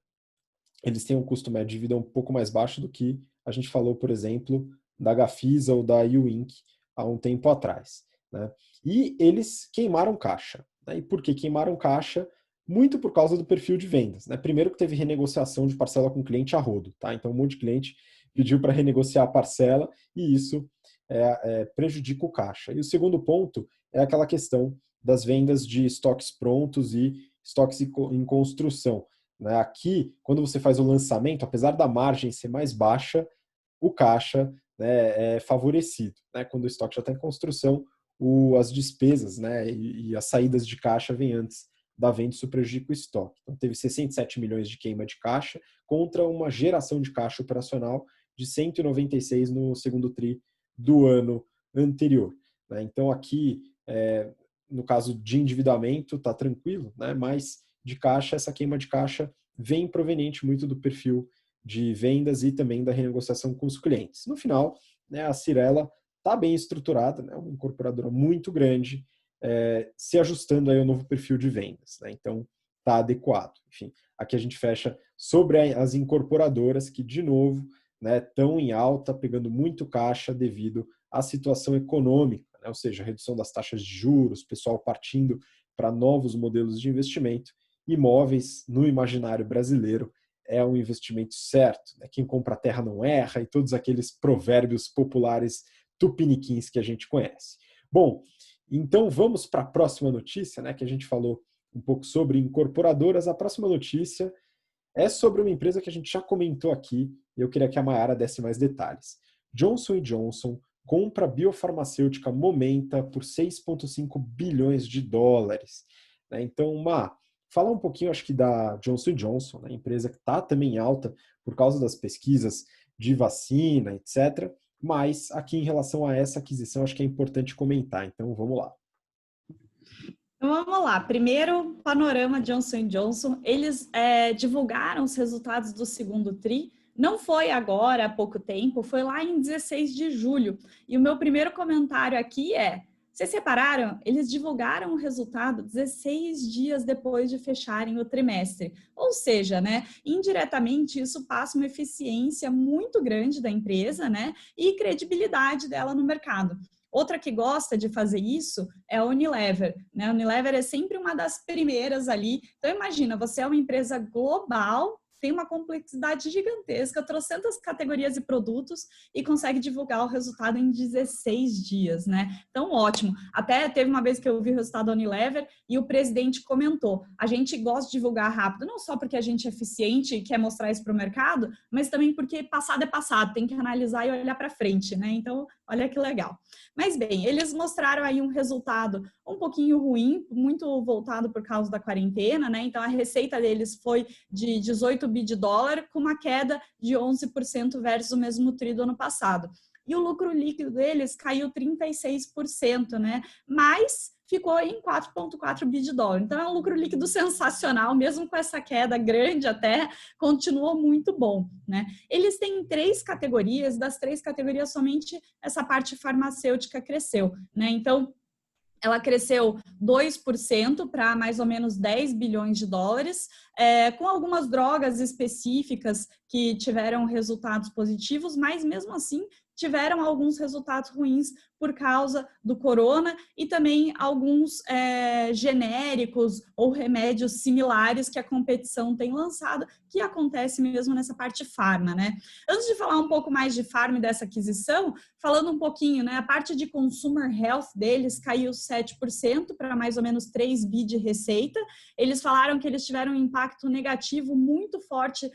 Eles têm um custo médio de dívida um pouco mais baixo do que a gente falou, por exemplo, da Gafisa ou da Uinc há um tempo atrás. Né? E eles queimaram caixa. Né? E por que queimaram caixa? Muito por causa do perfil de vendas. Né? Primeiro que teve renegociação de parcela com cliente a rodo. Tá? Então um monte de cliente pediu para renegociar a parcela e isso prejudica o caixa. E o segundo ponto é aquela questão das vendas de estoques prontos e estoques em construção. Aqui, quando você faz o lançamento, apesar da margem ser mais baixa, o caixa, né, é favorecido. Né? Quando o estoque já está em construção, as despesas, né, e as saídas de caixa vêm antes da venda, isso prejudica o estoque. Então, teve 67 milhões de queima de caixa contra uma geração de caixa operacional de 196 no segundo TRI do ano anterior. Né? Então, aqui, no caso de endividamento, está tranquilo, né? Mas de caixa, essa queima de caixa vem proveniente muito do perfil de vendas e também da renegociação com os clientes. No final, né, a Cyrela está bem estruturada, né, uma incorporadora muito grande, se ajustando aí ao novo perfil de vendas. Né, então, está adequado. Enfim, aqui a gente fecha sobre as incorporadoras que, de novo, estão em alta, pegando muito caixa devido à situação econômica, né, ou seja, redução das taxas de juros, pessoal partindo para novos modelos de investimento. Imóveis, no imaginário brasileiro, é um investimento certo. Né? Quem compra terra não erra e todos aqueles provérbios populares tupiniquins que a gente conhece. Bom, então vamos para a próxima notícia, né, que a gente falou um pouco sobre incorporadoras. A próxima notícia é sobre uma empresa que a gente já comentou aqui e eu queria que a Mayara desse mais detalhes. Johnson & Johnson compra a biofarmacêutica Momenta por 6,5 bilhões de dólares. Né? Então, falar um pouquinho, acho que da Johnson & Johnson, né? Empresa que está também em alta por causa das pesquisas de vacina, etc. Mas aqui em relação a essa aquisição, acho que é importante comentar. Então, vamos lá. Então, vamos lá. Primeiro, panorama Johnson & Johnson. Eles divulgaram os resultados do segundo TRI. Não foi agora, há pouco tempo, foi lá em 16 de julho. E o meu primeiro comentário aqui vocês separaram? Eles divulgaram o resultado 16 dias depois de fecharem o trimestre. Ou seja, né, indiretamente isso passa uma eficiência muito grande da empresa, né, e credibilidade dela no mercado. Outra que gosta de fazer isso é a Unilever. Né? A Unilever é sempre uma das primeiras ali. Então, imagina, você é uma empresa global, tem uma complexidade gigantesca, trocentas categorias e produtos e consegue divulgar o resultado em 16 dias, né? Então, ótimo. Até teve uma vez que eu vi o resultado da Unilever e o presidente comentou, a gente gosta de divulgar rápido, não só porque a gente é eficiente e quer mostrar isso para o mercado, mas também porque passado é passado, tem que analisar e olhar para frente, né? Então, olha que legal. Mas bem, eles mostraram aí um resultado um pouquinho ruim, muito voltado por causa da quarentena, né? Então, a receita deles foi de 18 bi de dólar, com uma queda de 11% versus o mesmo TRI do ano passado. E o lucro líquido deles caiu 36%, né? Mas ficou em 4,4 bi de dólar. Então, é um lucro líquido sensacional, mesmo com essa queda grande até, continuou muito bom, né? Eles têm 3 categorias, das 3 categorias, somente essa parte farmacêutica cresceu, né? Então, ela cresceu 2% para mais ou menos 10 bilhões de dólares, com algumas drogas específicas que tiveram resultados positivos, mas mesmo assim tiveram alguns resultados ruins por causa do corona e também alguns genéricos ou remédios similares que a competição tem lançado, que acontece mesmo nessa parte farma, né? Antes de falar um pouco mais de farma e dessa aquisição, falando um pouquinho, né? A parte de consumer health deles caiu 7% para mais ou menos 3 bi de receita. Eles falaram que eles tiveram um impacto negativo muito forte,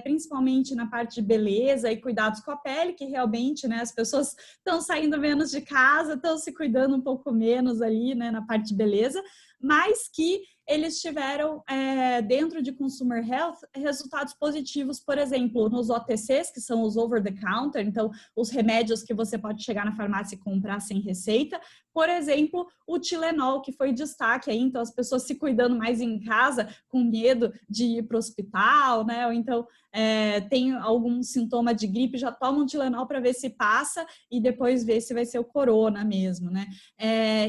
principalmente na parte de beleza e cuidados com a pele, que realmente, né, as pessoas estão saindo menos de casa, estão se cuidando um pouco menos ali, né, na parte de beleza, mas que eles tiveram, dentro de Consumer Health, resultados positivos, por exemplo, nos OTCs, que são os over-the-counter, então, os remédios que você pode chegar na farmácia e comprar sem receita. Por exemplo, o Tilenol, que foi destaque aí, então, as pessoas se cuidando mais em casa, com medo de ir para o hospital, né, ou então tem algum sintoma de gripe, já toma um Tilenol para ver se passa e depois ver se vai ser o corona mesmo, né.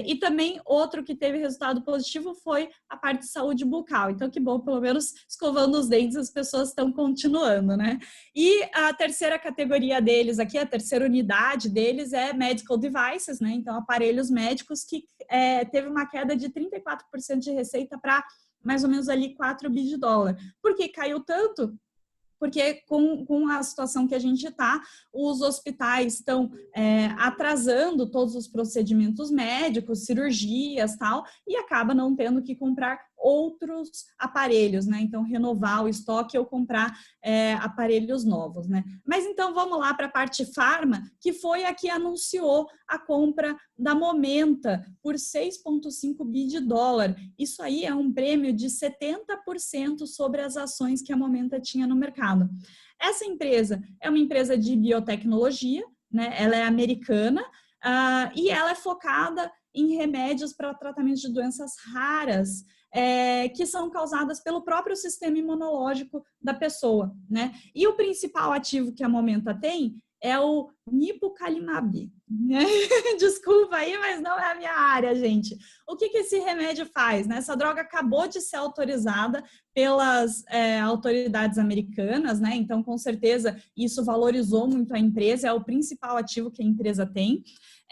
E também, outro que teve resultado positivo foi a parte de saúde bucal. Então, que bom, pelo menos escovando os dentes, as pessoas estão continuando, né? E a terceira categoria deles aqui, a terceira unidade deles é medical devices, né? Então, aparelhos médicos que teve uma queda de 34% de receita para mais ou menos ali 4 bi de dólar. Por que caiu tanto? Porque com a situação que a gente está, os hospitais estão atrasando todos os procedimentos médicos, cirurgias, tal, e acaba não tendo que comprar outros aparelhos, né? Então, renovar o estoque ou comprar aparelhos novos, né? Mas então, vamos lá para a parte farma, que foi a que anunciou a compra da Momenta por 6,5 bi de dólar. Isso aí é um prêmio de 70% sobre as ações que a Momenta tinha no mercado. Essa empresa é uma empresa de biotecnologia, né? Ela é americana e ela é focada em remédios para tratamento de doenças raras, que são causadas pelo próprio sistema imunológico da pessoa, né? E o principal ativo que a Momenta tem é o Nipocalimab, né? Desculpa aí, mas não é a minha área, gente. O que esse remédio faz, né? Essa droga acabou de ser autorizada pelas autoridades americanas, né? Então, com certeza, isso valorizou muito a empresa, é o principal ativo que a empresa tem.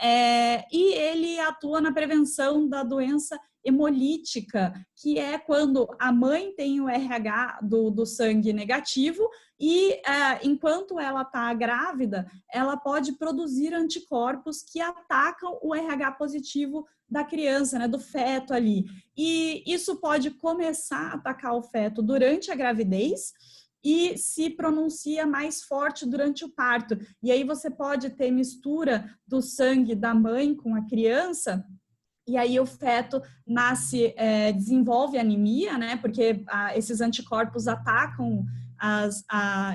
E ele atua na prevenção da doença hemolítica, que é quando a mãe tem o RH do sangue negativo e, enquanto ela está grávida, ela pode produzir anticorpos que atacam o RH positivo da criança, né, do feto ali. E isso pode começar a atacar o feto durante a gravidez e se pronuncia mais forte durante o parto. E aí você pode ter mistura do sangue da mãe com a criança, e aí o feto nasce, desenvolve anemia, né? Porque esses anticorpos atacam as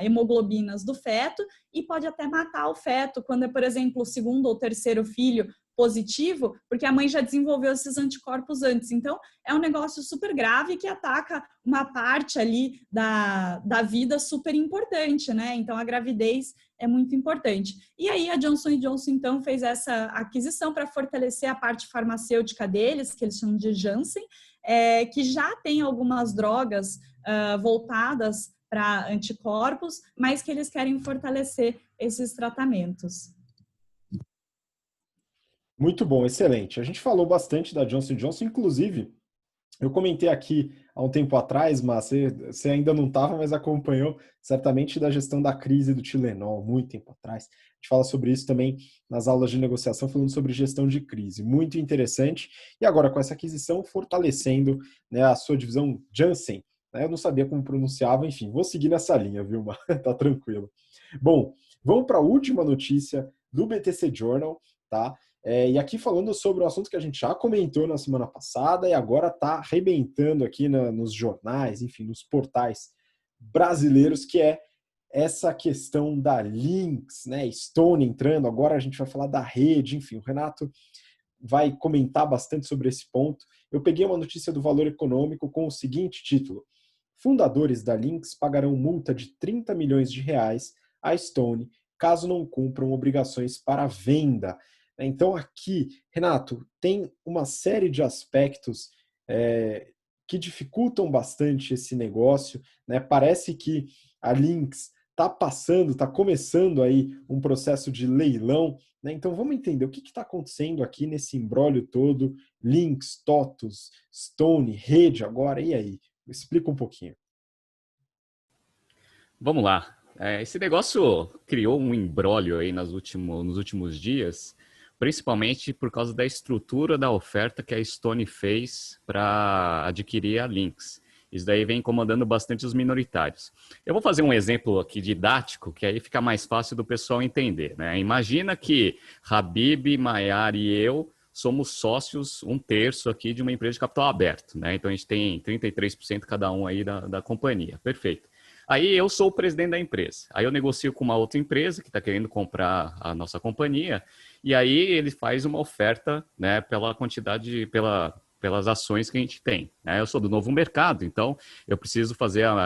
hemoglobinas do feto e pode até matar o feto quando é, por exemplo, o segundo ou terceiro filho positivo, porque a mãe já desenvolveu esses anticorpos antes. Então, é um negócio super grave que ataca uma parte ali da vida super importante, né? Então, a gravidez é muito importante. E aí, a Johnson & Johnson, então, fez essa aquisição para fortalecer a parte farmacêutica deles, que eles chamam de Janssen, que já tem algumas drogas voltadas para anticorpos, mas que eles querem fortalecer esses tratamentos. Muito bom, excelente. A gente falou bastante da Johnson & Johnson, inclusive, eu comentei aqui há um tempo atrás, mas você ainda não estava, mas acompanhou certamente da gestão da crise do Tilenol, muito tempo atrás. A gente fala sobre isso também nas aulas de negociação, falando sobre gestão de crise. Muito interessante. E agora, com essa aquisição, fortalecendo, né, a sua divisão Janssen. Né, eu não sabia como pronunciava, enfim, vou seguir nessa linha, viu, Mar? Tá tranquilo. Bom, vamos para a última notícia do BTC Journal, tá? E aqui falando sobre um assunto que a gente já comentou na semana passada e agora está arrebentando aqui nos jornais, enfim, nos portais brasileiros, que é essa questão da Lynx, né? Stone entrando, agora a gente vai falar da rede, enfim, o Renato vai comentar bastante sobre esse ponto. Eu peguei uma notícia do Valor Econômico com o seguinte título: fundadores da Lynx pagarão multa de 30 milhões de reais à Stone caso não cumpram obrigações para venda. Então aqui, Renato, tem uma série de aspectos que dificultam bastante esse negócio, né? Parece que a Lynx está passando, está começando aí um processo de leilão, né? Então vamos entender o que está acontecendo aqui nesse imbróglio todo, Lynx, TOTUS, Stone, Rede agora, e aí? Explica um pouquinho. Vamos lá. Esse negócio criou um imbróglio aí nos últimos dias, principalmente por causa da estrutura da oferta que a Stone fez para adquirir a Lynx. Isso daí vem incomodando bastante os minoritários. Eu vou fazer um exemplo aqui didático, que aí fica mais fácil do pessoal entender, né? Imagina que Habib, Mayar e eu somos sócios, 1/3 aqui de uma empresa de capital aberto, né? Então a gente tem 33% cada um aí da companhia. Perfeito. Aí eu sou o presidente da empresa. Aí eu negocio com uma outra empresa que está querendo comprar a nossa companhia, e aí ele faz uma oferta, né, pela quantidade, pelas ações que a gente tem, né? Eu sou do Novo Mercado, então eu preciso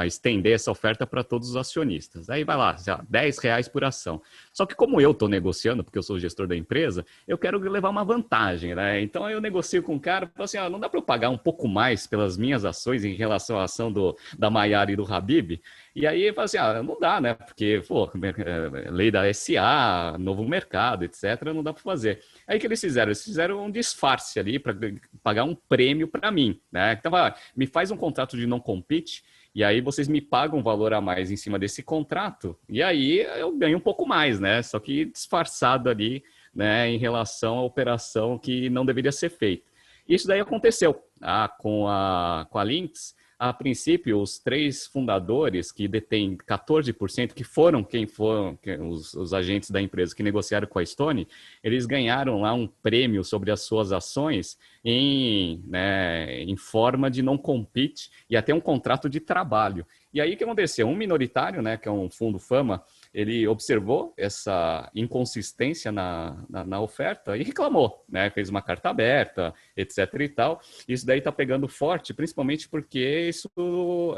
estender essa oferta para todos os acionistas. Aí vai lá, já, R$ 10 por ação. Só que como eu estou negociando, porque eu sou o gestor da empresa, eu quero levar uma vantagem, né? Então eu negocio com o cara, falo assim, não dá para eu pagar um pouco mais pelas minhas ações em relação à ação da Mayara e do Habib? E aí eu falo assim, não dá, né? Porque, lei da SA, Novo Mercado, etc., não dá para fazer. Aí o que eles fizeram? Eles fizeram um disfarce ali para pagar um prêmio para mim, né? Então, me faz um contrato de não compete, e aí vocês me pagam um valor a mais em cima desse contrato, e aí eu ganho um pouco mais, né? Só que disfarçado ali, né, em relação à operação que não deveria ser feita. Isso daí aconteceu com a Lynx. A princípio, os 3 fundadores que detêm 14%, que foram os agentes da empresa que negociaram com a Stone, eles ganharam lá um prêmio sobre as suas ações em forma de não compete e até um contrato de trabalho. E aí o que aconteceu? Um minoritário, né, que é um fundo Fama, ele observou essa inconsistência na oferta e reclamou, né? Fez uma carta aberta, etc. e tal. Isso daí está pegando forte, principalmente porque isso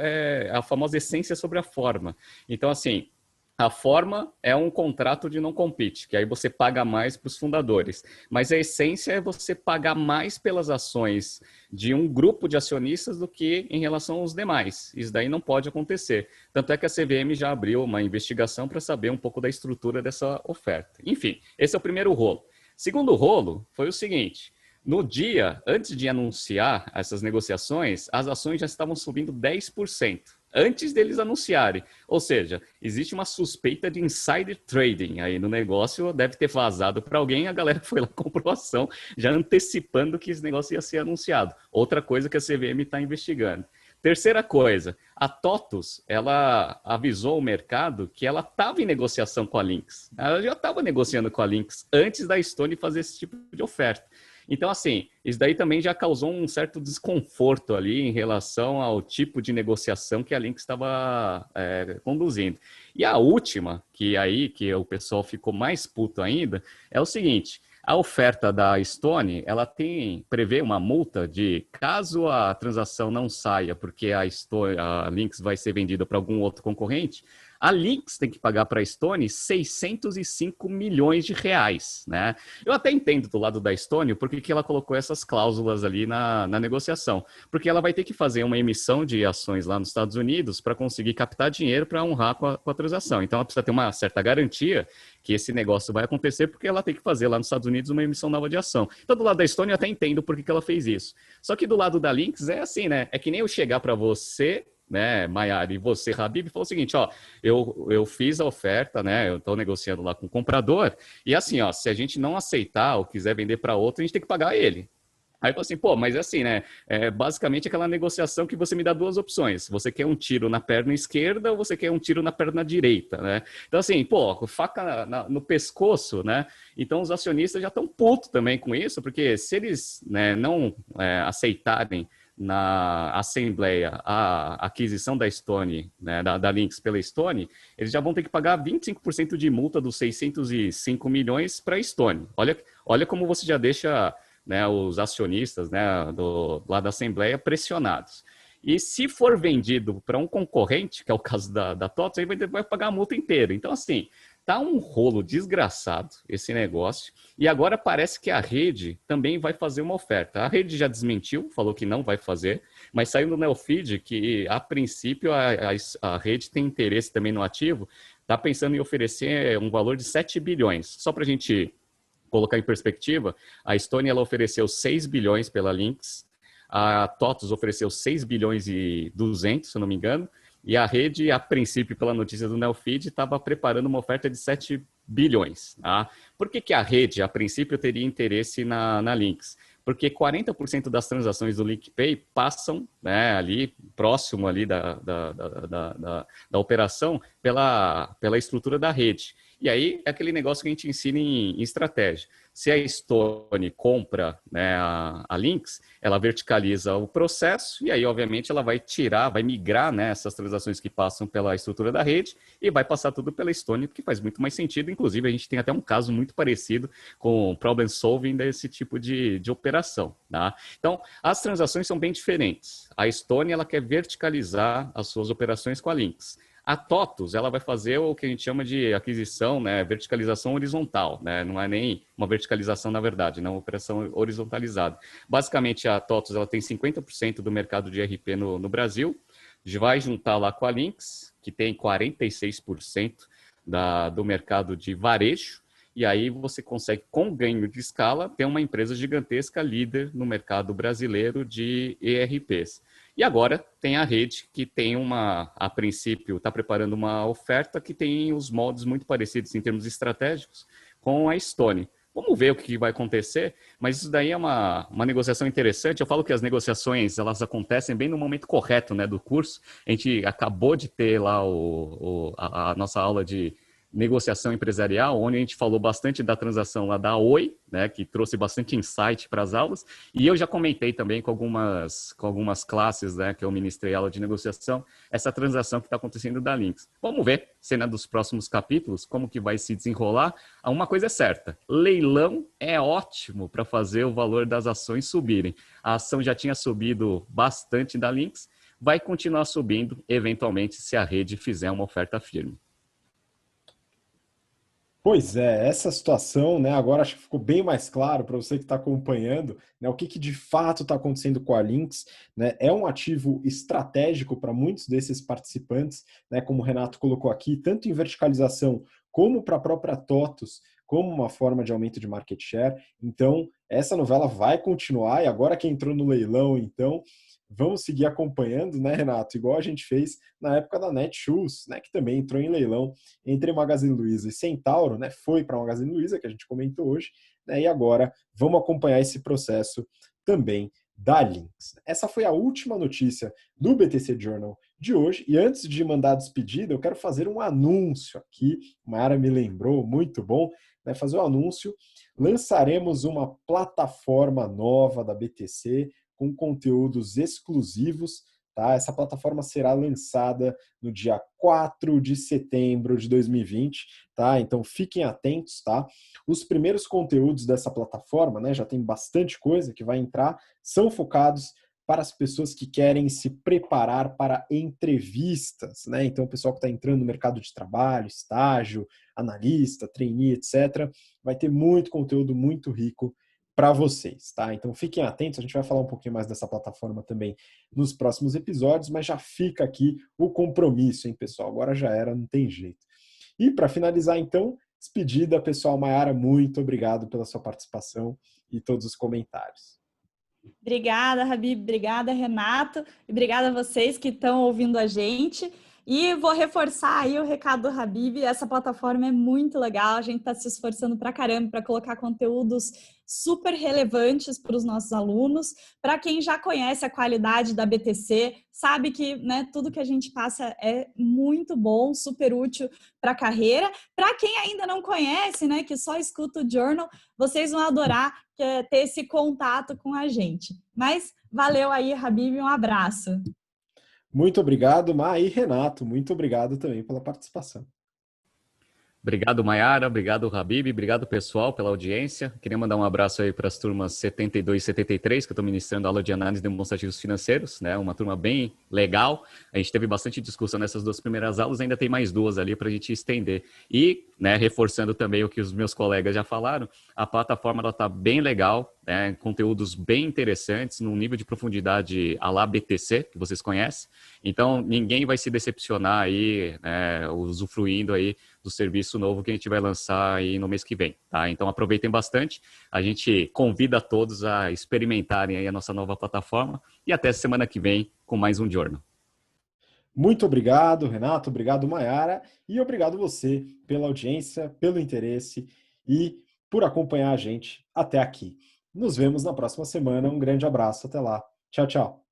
é a famosa essência sobre a forma. Então, assim, a forma é um contrato de não compete, que aí você paga mais para os fundadores. Mas a essência é você pagar mais pelas ações de um grupo de acionistas do que em relação aos demais. Isso daí não pode acontecer. Tanto é que a CVM já abriu uma investigação para saber um pouco da estrutura dessa oferta. Enfim, esse é o primeiro rolo. Segundo rolo foi o seguinte: no dia, antes de anunciar essas negociações, as ações já estavam subindo 10%. Antes deles anunciarem. Ou seja, existe uma suspeita de insider trading aí no negócio, deve ter vazado para alguém, a galera foi lá e comprou a ação, já antecipando que esse negócio ia ser anunciado. Outra coisa que a CVM está investigando. Terceira coisa, a TOTUS, ela avisou o mercado que ela estava em negociação com a Lynx. Ela já estava negociando com a Lynx antes da Stone fazer esse tipo de oferta. Então, assim, isso daí também já causou um certo desconforto ali em relação ao tipo de negociação que a Lynx estava conduzindo. E a última, que o pessoal ficou mais puto ainda, é o seguinte: a oferta da Stone, ela prevê uma multa de, caso a transação não saia, porque a Lynx vai ser vendida para algum outro concorrente, a Lynx tem que pagar para a Stone 605 milhões de reais, né? Eu até entendo do lado da Stone porque que ela colocou essas cláusulas ali na negociação. Porque ela vai ter que fazer uma emissão de ações lá nos Estados Unidos para conseguir captar dinheiro para honrar com a transação. Então ela precisa ter uma certa garantia que esse negócio vai acontecer, porque ela tem que fazer lá nos Estados Unidos uma emissão nova de ação. Então, do lado da Stone, eu até entendo por que ela fez isso. Só que do lado da Lynx é assim, né? É que nem eu chegar para você, né, Mayara, e você, Habib, falou o seguinte: eu fiz a oferta, né? Eu estou negociando lá com o comprador, e assim, se a gente não aceitar ou quiser vender para outro, a gente tem que pagar ele. Aí eu falei assim, mas é assim, né? É basicamente aquela negociação que você me dá 2 opções. Você quer um tiro na perna esquerda ou você quer um tiro na perna direita, né? Então, assim, faca no pescoço, né? Então, os acionistas já estão putos também com isso, porque se eles, né, não aceitarem na Assembleia a aquisição da Stone, né, da Lynx pela Stone, eles já vão ter que pagar 25% de multa dos 605 milhões para a Stone. Olha como você já deixa, né, os acionistas, né, lá da Assembleia pressionados. E se for vendido para um concorrente, que é o caso da TOTS, aí vai pagar a multa inteira. Então, assim, tá um rolo desgraçado esse negócio. E agora parece que a Rede também vai fazer uma oferta. A Rede já desmentiu, falou que não vai fazer, mas saiu no Neofeed que, a princípio, a Rede tem interesse também no ativo, está pensando em oferecer um valor de 7 bilhões. Só para a gente colocar em perspectiva, a Estônia ela ofereceu 6 bilhões pela Lynx, a TOTVS ofereceu 6 bilhões e 200, se eu não me engano, e a rede, a princípio, pela notícia do Neofeed, estava preparando uma oferta de 7 bilhões. Tá? Por que a rede, a princípio, teria interesse na Lynx? Porque 40% das transações do LinkPay passam, né, ali, próximo ali da operação, pela estrutura da rede. E aí é aquele negócio que a gente ensina em estratégia. Se a Stone compra, né, a Lynx, ela verticaliza o processo e aí, obviamente, ela vai tirar, vai migrar, né, essas transações que passam pela estrutura da rede e vai passar tudo pela Stone, porque faz muito mais sentido. Inclusive, a gente tem até um caso muito parecido com problem solving desse tipo de operação. Tá? Então, as transações são bem diferentes. A Stone ela quer verticalizar as suas operações com a Lynx. A TOTVS, ela vai fazer o que a gente chama de aquisição, né, verticalização horizontal, né, não é nem uma verticalização na verdade, não é uma operação horizontalizada. Basicamente, a TOTVS ela tem 50% do mercado de RP no Brasil, vai juntar lá com a Lynx, que tem 46% do mercado de varejo, e aí você consegue, com ganho de escala, ter uma empresa gigantesca líder no mercado brasileiro de ERPs. E agora tem a rede que tem a princípio, está preparando uma oferta que tem os moldes muito parecidos em termos estratégicos com a Stone. Vamos ver o que vai acontecer, mas isso daí é uma negociação interessante. Eu falo que as negociações elas acontecem bem no momento correto, né, do curso. A gente acabou de ter lá a nossa aula de negociação empresarial, onde a gente falou bastante da transação lá da Oi, né, que trouxe bastante insight para as aulas, e eu já comentei também com algumas classes, né, que eu ministrei aula de negociação, essa transação que está acontecendo da Lynx. Vamos ver, cena dos próximos capítulos, como que vai se desenrolar. Uma coisa é certa, leilão é ótimo para fazer o valor das ações subirem. A ação já tinha subido bastante da Lynx, vai continuar subindo, eventualmente, se a rede fizer uma oferta firme. Pois é, essa situação, né, agora acho que ficou bem mais claro para você que está acompanhando, né, o que de fato está acontecendo com a Lynx, né, é um ativo estratégico para muitos desses participantes, né, como o Renato colocou aqui, tanto em verticalização como para a própria TOTVS, como uma forma de aumento de market share. Então, essa novela vai continuar e agora que entrou no leilão, então, vamos seguir acompanhando, né, Renato? Igual a gente fez na época da Netshoes, né, que também entrou em leilão entre Magazine Luiza e Centauro, né, foi para a Magazine Luiza, que a gente comentou hoje, né, e agora vamos acompanhar esse processo também da Lynx. Essa foi a última notícia do BTC Journal de hoje, e antes de mandar a despedida, eu quero fazer um anúncio aqui, Mayara me lembrou, muito bom, né, fazer um anúncio, lançaremos uma plataforma nova da BTC, com conteúdos exclusivos, tá? Essa plataforma será lançada no dia 4 de setembro de 2020, tá? Então fiquem atentos, tá? Os primeiros conteúdos dessa plataforma, né, já tem bastante coisa que vai entrar, são focados para as pessoas que querem se preparar para entrevistas, né? Então o pessoal que está entrando no mercado de trabalho, estágio, analista, trainee, etc., vai ter muito conteúdo muito rico para vocês, tá? Então fiquem atentos, a gente vai falar um pouquinho mais dessa plataforma também nos próximos episódios, mas já fica aqui o compromisso, hein, pessoal? Agora já era, não tem jeito. E para finalizar, então, despedida, pessoal. Mayara, muito obrigado pela sua participação e todos os comentários. Obrigada, Habib, obrigada, Renato, e obrigada a vocês que estão ouvindo a gente. E vou reforçar aí o recado do Habib, essa plataforma é muito legal, a gente está se esforçando pra caramba para colocar conteúdos super relevantes para os nossos alunos. Para quem já conhece a qualidade da BTC, sabe que, né, tudo que a gente passa é muito bom, super útil para a carreira. Para quem ainda não conhece, né, que só escuta o Journal, vocês vão adorar ter esse contato com a gente. Mas valeu aí, Habib, um abraço. Muito obrigado, Ma, e Renato, muito obrigado também pela participação. Obrigado, Mayara. Obrigado, Habib. Obrigado, pessoal, pela audiência. Queria mandar um abraço aí para as turmas 72 e 73, que eu estou ministrando aula de análise de demonstrativos financeiros, né? Uma turma bem legal. A gente teve bastante discussão nessas 2 primeiras aulas, ainda tem mais 2 ali para a gente estender. E, né, reforçando também o que os meus colegas já falaram, a plataforma está bem legal, né? Conteúdos bem interessantes, num nível de profundidade à la BTC, que vocês conhecem. Então, ninguém vai se decepcionar aí, né, usufruindo aí do serviço novo que a gente vai lançar aí no mês que vem, tá? Então aproveitem bastante. A gente convida todos a experimentarem aí a nossa nova plataforma e até semana que vem com mais um Journal. Muito obrigado, Renato. Obrigado, Mayara. E obrigado você pela audiência, pelo interesse e por acompanhar a gente até aqui. Nos vemos na próxima semana. Um grande abraço. Até lá. Tchau, tchau.